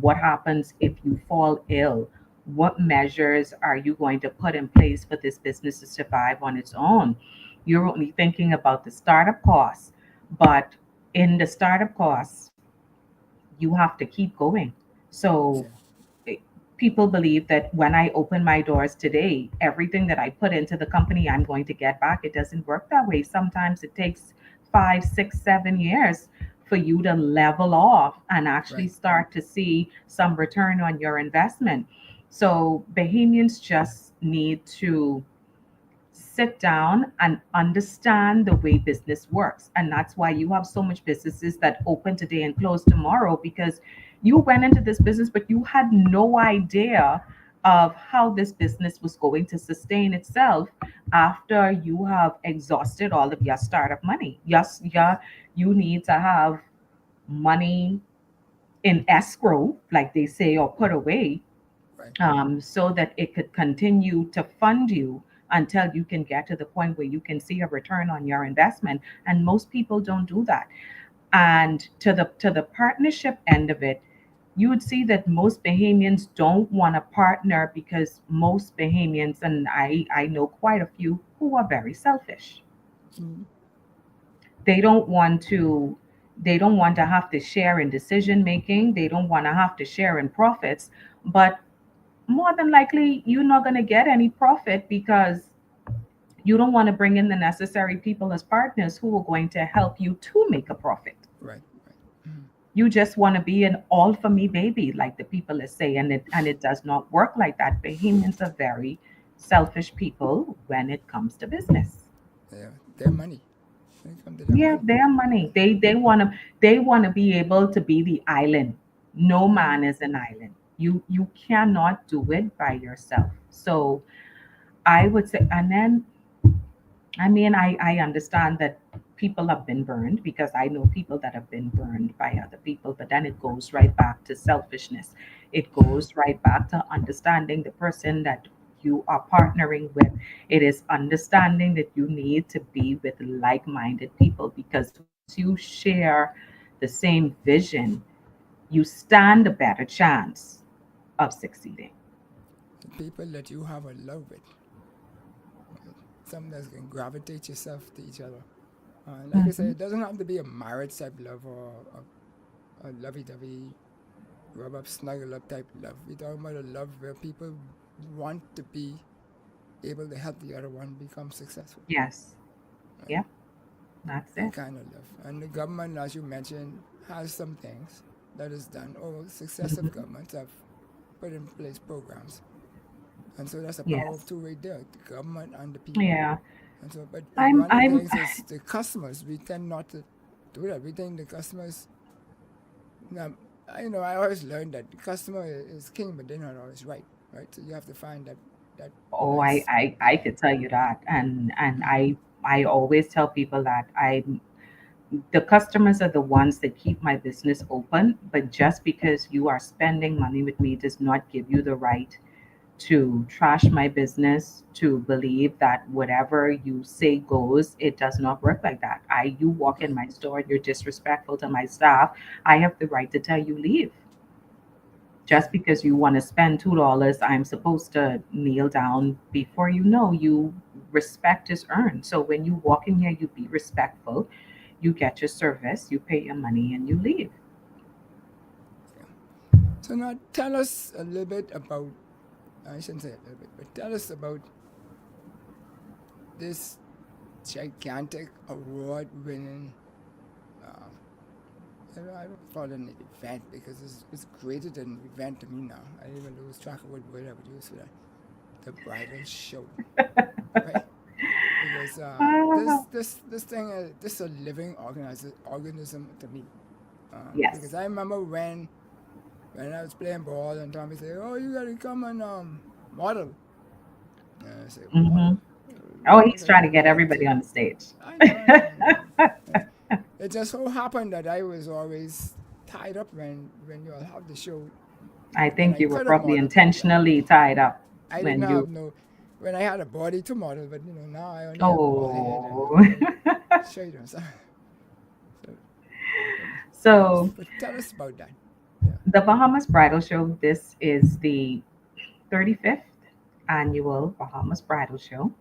What happens if you fall ill? What measures are you going to put in place for this business to survive on its own? You're only thinking about the startup costs, but in the startup costs, you have to keep going. So Yeah. eh, people believe that when I open my doors today, everything that I put into the company, I'm going to get back. It doesn't work that way. Sometimes it takes 5, 6, 7 years for you to level off and actually Right. start to see some return on your investment. So Bahamians just need to sit down and understand the way business works. And that's why you have so much businesses that open today and close tomorrow, because you went into this business, but you had no idea of how this business was going to sustain itself after you have exhausted all of your startup money. Yes, Right. yeah, you need to have money in escrow, like they say, or put away, Right. so that it could continue to fund you until you can get to the point where you can see a return on your investment. And most people don't do that. And to the partnership end of it, you would see that most Bahamians don't want to partner because most Bahamians, and I know quite a few who are very selfish. Mm. They don't want to they don't want to have to share in decision making. They don't want to have to share in profits. But more than likely, you're not going to get any profit because you don't want to bring in the necessary people as partners who are going to help you to make a profit. Right, right. Mm. You just want to be an all for me baby, like the people say, and it does not work like that. Bahamians are very selfish people when it comes to business. Their money. When it comes to their Yeah, money. their money. They want to be able to be the island. No Mm. man is an island. You cannot do it by yourself. So I would say, and then I mean, I understand that people have been burned because I know people that have been burned by other people, but then it goes right back to selfishness. It Mm. goes right back to understanding the person that you are partnering with. It is understanding that you need to be with like minded people because once you share the same vision, you stand a better chance of succeeding. The people that you have a love with. Right? Some that can gravitate yourself to each other. Like I say, Mhm. it doesn't have to be a marriage type love or a lovey dovey, rub up, snuggle up type love. We're talking about a love where people want to be able to help the other one become successful. Yes. Right? Yep. That's That it. kind of love. And the government, as you mentioned, has some things that is done, or successive Mhm. governments have put in place programs. And so that's a power of Yes. two-way there, the government and the people. Yeah. And so, but I'm one of the I'm things is the customers. We tend not to do that. We think the customers. Now, I always learned that the customer is king, but they're not always right. Right. So you have to find that oh nice. I could tell you that, and Mm, I always tell people that I the customers are the ones that keep my business open, but just because you are spending money with me does not give you the right to trash my business, to believe that whatever you say goes. It does not work like that. You walk in right. my store, you're disrespectful to my staff, I have the right to tell you leave. Yeah. Just because you want to spend $2, I'm supposed to kneel down before you respect is earned. So when you walk in here, you be respectful, you get your service, you pay your money, and you leave. Yeah. So now tell us a little bit about. I shouldn't say a little bit, but tell us about this gigantic award-winning. Um, I don't call it an event because it's greater than an event to me now. I even lose track of what word I would use for that. The bridal show, right? Because Ah, this thing this is a living organism to me. Because yes. I remember when I was playing ball and Tommy said, "Oh, you gotta come and model." And I said, Hmm. "Model? Oh, What he's does trying that to get relate everybody to?" on the stage. I know, I know, I know, I know. It just so happened that I was always tied up when you all have the show, I and think I you were could have probably modeled, but intentionally tied up I didn't when have you. no. When I had a body to model, but now I only have a bald head and Oh. I'm gonna show you some. So, but, So but tell us about that. Yeah. the Bahamas Bridal Show, this is the 35th annual Bahamas Bridal Show.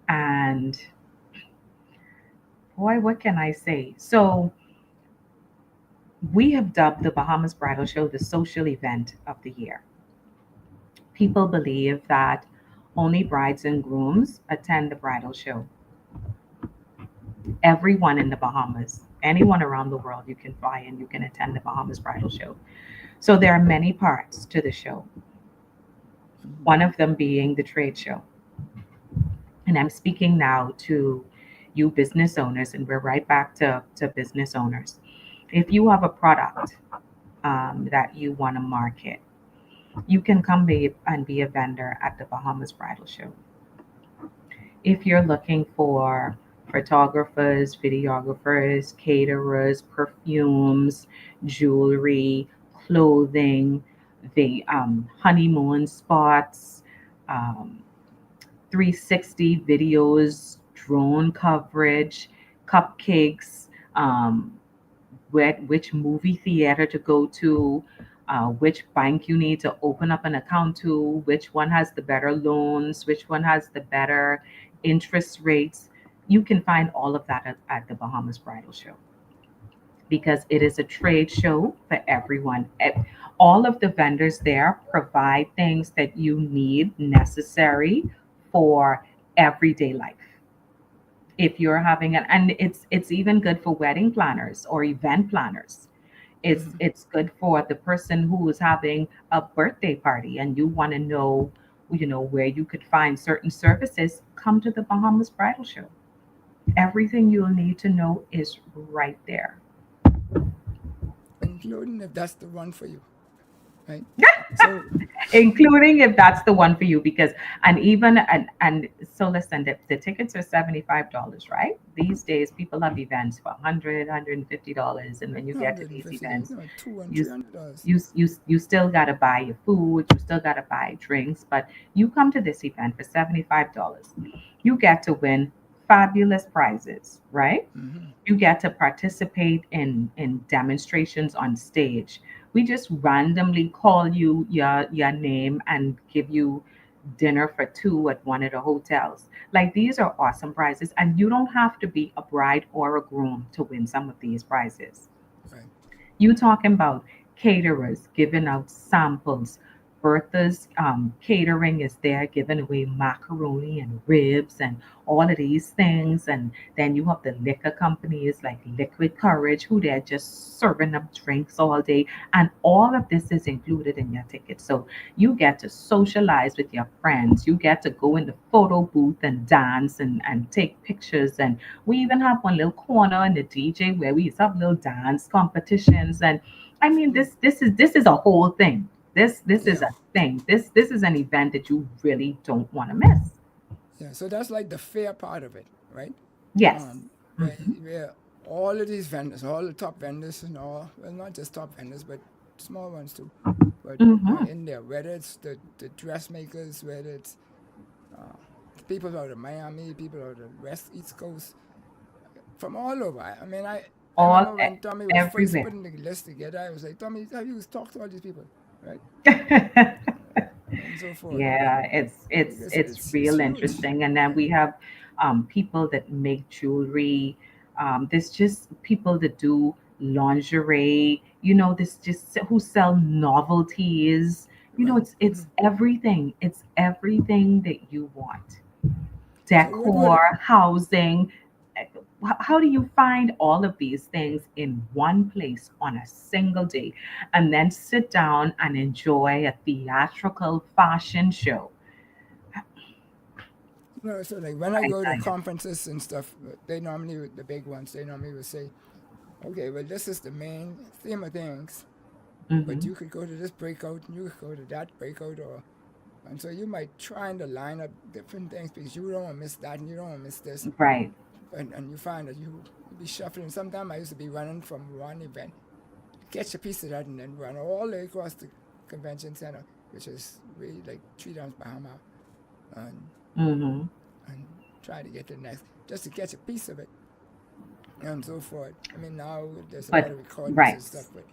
And boy, what can I say? So we have dubbed the Bahamas Bridal Show the social event of the year. People believe that only brides and grooms attend the bridal show. Everyone in the Bahamas, anyone around the world, you can fly and you can attend the Bahamas Bridal Show. So there are many parts to the show, Mm-hmm. one of them being the trade show. And I'm speaking now to you business owners, and we're right back to business owners. If you have a product that you want to market, you can come and be a vendor at the Bahamas Bridal Show. If you're looking for photographers, videographers, caterers, perfumes, jewelry, clothing, the honeymoon spots, um, 360 videos, drone coverage, cupcakes, which movie theater to go to, which bank you need to open up an account to, which one has the better loans, which one has the better interest rates. You can find all of that at the Bahamas Bridal Show because it is a trade show for everyone. All of the vendors there provide things that you need necessary for everyday life. If you're having an, and it's even good for wedding planners or event planners. It's good for the person who is having a birthday party and you want to know, where you could find certain services. Come to the Bahamas Bridal Show. Everything you'll need to know is right there. including if that's the one for you, right? So Including if that's the one for you, because and so listen, the tickets are $75, right? These days people have events for $100 and when you get to these 150, events, $200 and you $300. you still got to buy your food, you still got to buy drinks, but you come to this event for $75. You get to win fabulous prizes, right? You get to participate in demonstrations on stage. We just randomly call you your name and give you dinner for two at one of the hotels. Like, these are awesome prizes, and you don't have to be a bride or a groom to win some of these prizes. Right. You talking about caterers giving out samples. Bertha's catering is there giving away macaroni and ribs and all of these things. And then you have the liquor companies like Liquid Courage, who they're just serving up drinks all day. And all of this is included in your ticket. So you get to socialize with your friends. You get to go in the photo booth and dance and take pictures. And we even have one little corner in the DJ where we used to have little dance competitions. And I mean, this is a whole thing. This is Yeah. a thing. This is an event that you really don't want to miss. Yeah. So that's like the fair part of it, right? Yes. Where all of these vendors, all the top vendors and all, well, not just top vendors, but small ones too, but are in there, whether it's the dressmakers, whether it's people out of Miami, people out of the East Coast, from all over. I mean, I All remember when Tommy was first everywhere. putting the list together, I was like, Tommy, have you talked to all these people, right? And so forth. Yeah, it's Because it's it's real huge. interesting. And then we have people that make jewelry. There's just people that do lingerie. There's just who sell novelties. Right. It's everything. It's everything that you want. So what would Decor, housing. How do you find all of these things in one place on a single day and then sit down and enjoy a theatrical fashion show? so like when I I go to tell you. conferences and stuff, they normally, the big ones, they normally will say, okay, well, this is the main theme of things, but Hmm. you could go to this breakout and you could go to that breakout, and so you might try to line up different things because you don't want to miss that and you don't want to miss this, Right. and you find that you be shuffling. Sometimes I used to be running from one event, catch a piece of that, and then run all the way across the convention center, which is really like 3 times Bahama, and Hmm. and try to get the next, just to catch a piece of it, and so forth. I mean, now there's a lot But of recordings right. and stuff, but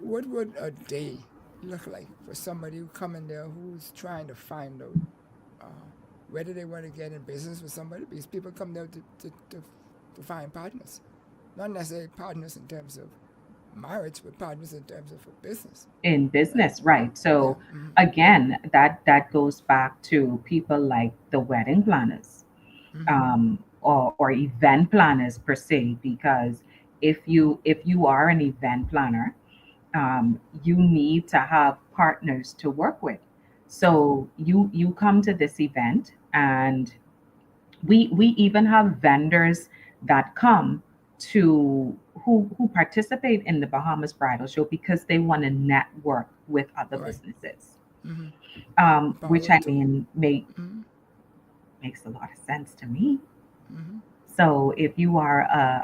what would a day look like for somebody who come in there who's trying to find out whether they want to get in business with somebody? Because people come there to find partners, not necessarily partners in terms of marriage, but partners in terms of a business, In right? business, right? Yeah. So again, that goes back to people like the wedding planners, or event planners per se, because if you are an event planner, you need to have partners to work with. Right. So you come to this event, and we even have vendors that come to who participate in the Bahamas Bridal Show because they want to network with other Right. businesses, Mm-hmm. which Power I too. mean Mm-hmm. makes a lot of sense to me. Mm-hmm. So if you are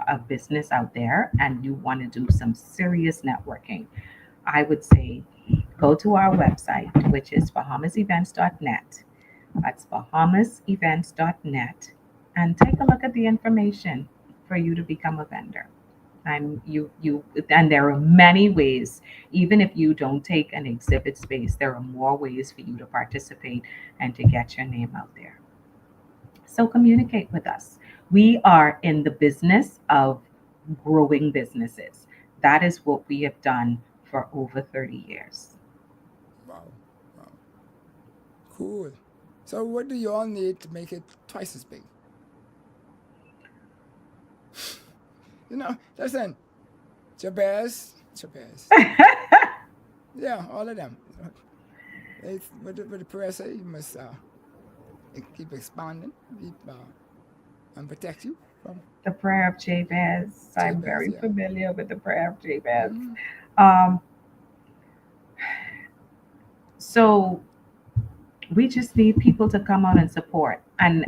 a business out there and you want to do some serious networking, I would say go to our website, which is bahamasevents.net. That's bahamasevents.net, and take a look at the information for you to become a vendor. And there are many ways. Even if you don't take an exhibit space, there are more ways for you to participate and to get your name out there. So communicate with us. We are in the business of growing businesses. That is what we have done for over 30 years. Wow. Wow. Cool. So what do you all need to make it twice as big? Listen, Jabez. Yeah, all of them. What the prayer say, you must keep expanding, and protect you from The prayer of Jabez. I'm Jabez, very yeah. familiar with the prayer of Jabez. Mhm. So we just need people to come out and support, and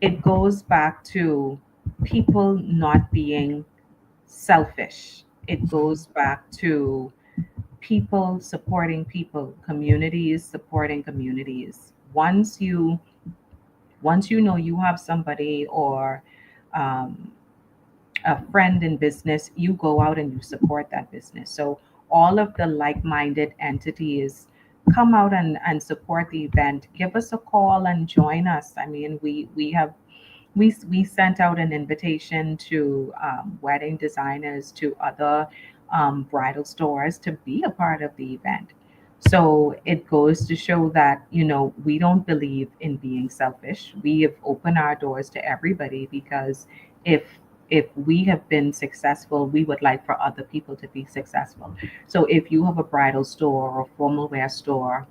it goes back to people not being selfish. It goes back to people supporting people, communities supporting communities. Once you know you have somebody or um, a friend in business, you go out and you support that business. So all of the like-minded entities come out and support the event. Give us a call and join us. I mean, we sent out an invitation to wedding designers, to other bridal stores to be a part of the event. So it goes to show that, we don't believe in being selfish. We have opened our doors to everybody because if if we have been successful, we would like for other people to be successful. So if you have a bridal store or formal wear store,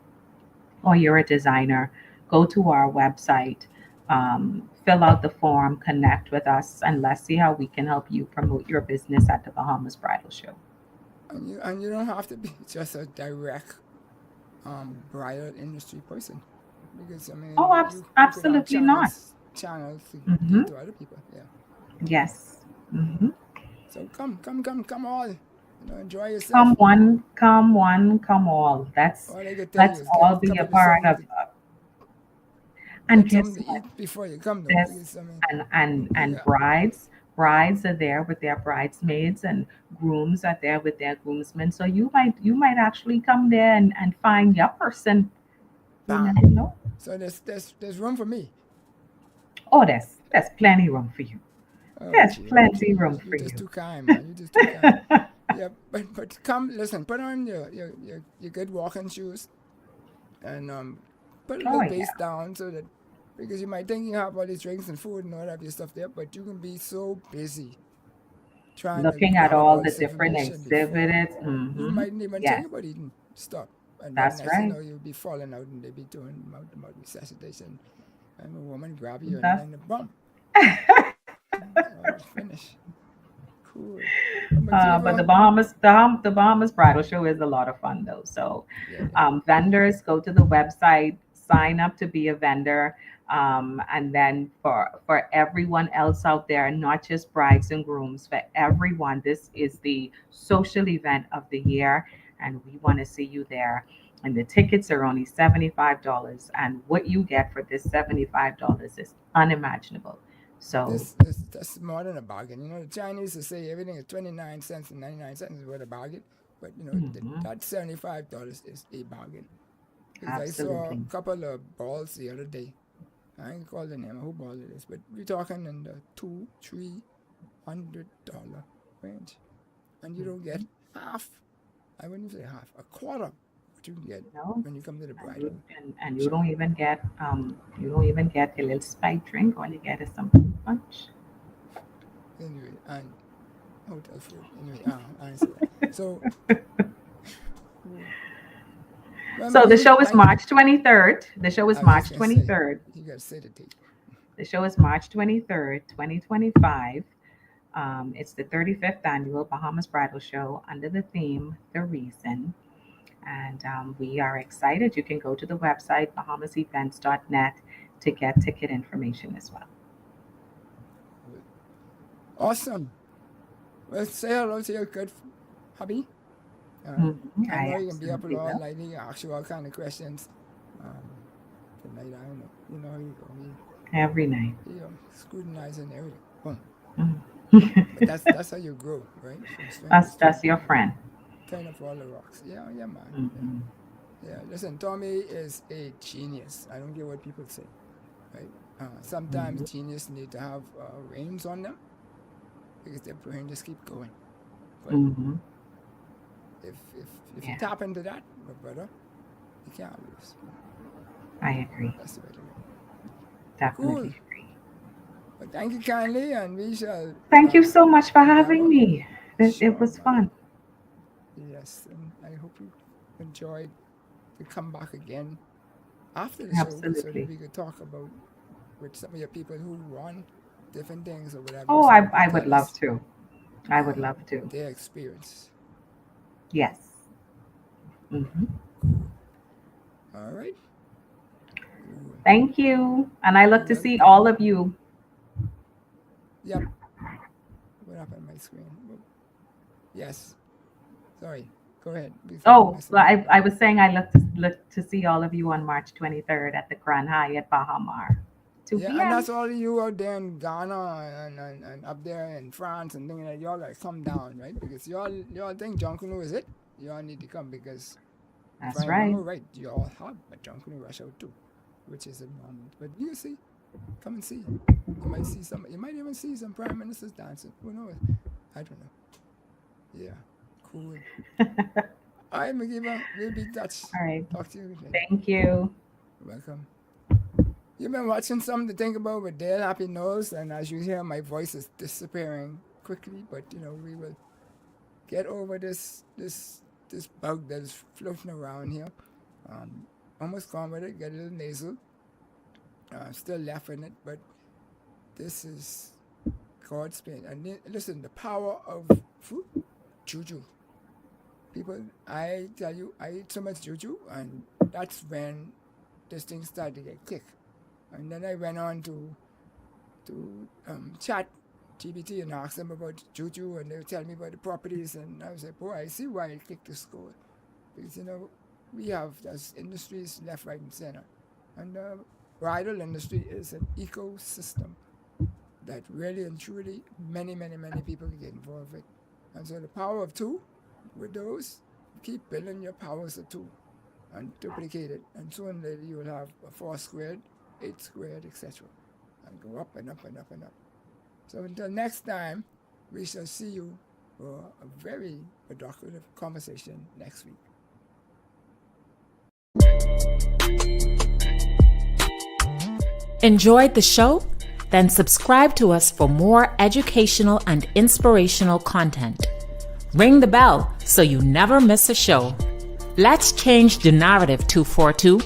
or you're a designer, go to our website, fill out the form, connect with us, and let's see how we can help you promote your business at the Bahamas Bridal Show. And you don't have to be just a direct bridal industry person, because I mean Oh, you could have absolutely not. channels to Hmm. give to other people. Yeah. Yes. Hmm. So come all. Enjoy yourself. Come one, come one, come all. All I can tell you Let's is all be a part of. And get guess something to what? eat before you come though, This because I mean and yeah. brides are there with their bridesmaids, and grooms are there with their groomsmen. So you might actually come there and find your person. You Bam. never know. So there's room for me. Oh, there's plenty room for you. Oh There's gee, plenty you room you for just you. too kind, man. You just too kind. Yeah, but come listen. Put on your good walking shoes, and put a Oh little yeah. base down, so that, because you might think you have all these drinks and food and all that your stuff there, but you can be so busy trying to Looking at gather all all the this different information before exhibits. you Hmm. mightn't even think Yes, about eating stuff. And then that's next you right. know, you'll be falling out and they be doing mouth resuscitation, and a woman grab you and That's then the bump. Finish. Cool. But the Makeva, Bahamas Bridal Show is a lot of fun though. So yeah, vendors, go to the website, sign up to be a vendor, and then for everyone else out there, not just brides and grooms, for everyone, this is the social event of the year, and we want to see you there. And the tickets are only $75, and what you get for this $75 is unimaginable. So. that's more than a bargain. The Chinese will say everything is 29 cents and 99 cents is worth a bargain, but Mhm. that $75 is a bargain. Because I saw a Absolutely. couple of balls the other day. I ain't call the name of who ball it is, but we're talking in the $200-300 range, and you don't get half. I wouldn't say half, a quarter what you can get No, when you come to the and bridal you show. don't even get a little spike drink. All you get is some fruit punch. Anyway, and hotel food. Anyway, I didn't say that. So, cool. Well, So the Makeva, show is March 23rd. The show is I was just March gonna say 23rd. you gotta say the date. The show is March 23rd, 2025. It's the 35th annual Bahamas Bridal Show under the theme The Reason. And we are excited. You can go to the website, bahamasevents.net, to get ticket information as well. Cool. Awesome. Well, say hello to your good hubby. I I know you can be up absolutely all will. night. You can ask you all kind of questions. Um, Tonight, I don't know. You know how you go. Every night. He scrutinizing everything. Boom. But that's how you grow, right? From strength to That's strength. your friend. Turn up all the rocks. Yeah, yeah, man. Mm-hmm. Yeah. Listen, Tommy is a genius. I don't care what people say, right? Sometimes Mm-hmm. genius need to have reins on them because their brain just keep going. But Mm-hmm. if you Yeah, tap into that, my brother, you can't lose. I agree. That's the way to go. Cool. Definitely agree. But thank you kindly, and we shall Thank you so much for having endeavor. me. It Sure, was man. fun. Yes, and I hope you enjoyed to come back again after the show so that Absolutely. we could talk about with some of your people who run different things or whatever, Oh, so they I could would tell love us to. I would uh, love to. their experience. Yes. Hmm. Cool. All right. Cool. Thank you. And I look You're to see welcome. all of you. Yep. What happened on my screen? Yes. Sorry. Go ahead before I Oh, mess it well, up. I was saying I look to see all of you on March 23rd at the Grand Hyatt Bahamar, 2 Yeah, and p.m. that's all of you out there in Ghana and up there in France and things like that. Y'all gotta come down, right? Because y'all think John Canoe is it? Y'all need to come because if I That's remember right. right, y'all have a John Canoe rush out too, which is a moment. But you see, come and see. You might see some. You might even see some prime ministers dancing. Who knows? I don't know. Yeah, cool. All right, Makeva, we'll be in touch. All right. Talk to you later. Thank you. Welcome. You've been watching something to think about with Dale Happy Nose, and as you hear, my voice is disappearing quickly. But we will get over this bug that is floating around here. Almost gone with it. Get a little nasal. Still left in it, but this is God's pain. And listen, the power of food, juju. People, I tell you, I eat so much juju, and that's when this thing started to get kicked. And then I went on to chat GPT and ask them about juju, and they would tell me about the properties, and I was like, boy, I see why it kicked the score. Because, we have those industries left, right, and center. And the bridal industry is an ecosystem that really and truly many, many, many people can get involved with. And so the power of two, with those, keep building your powers of two and duplicate it. And soon later you will have a 4 squared, 8 squared, etc. And go up and up and up and up. So until next time, we shall see you for a very productive conversation next week. Enjoyed the show? Then subscribe to us for more educational and inspirational content. Ring the bell so you never miss a show. Let's change the narrative 242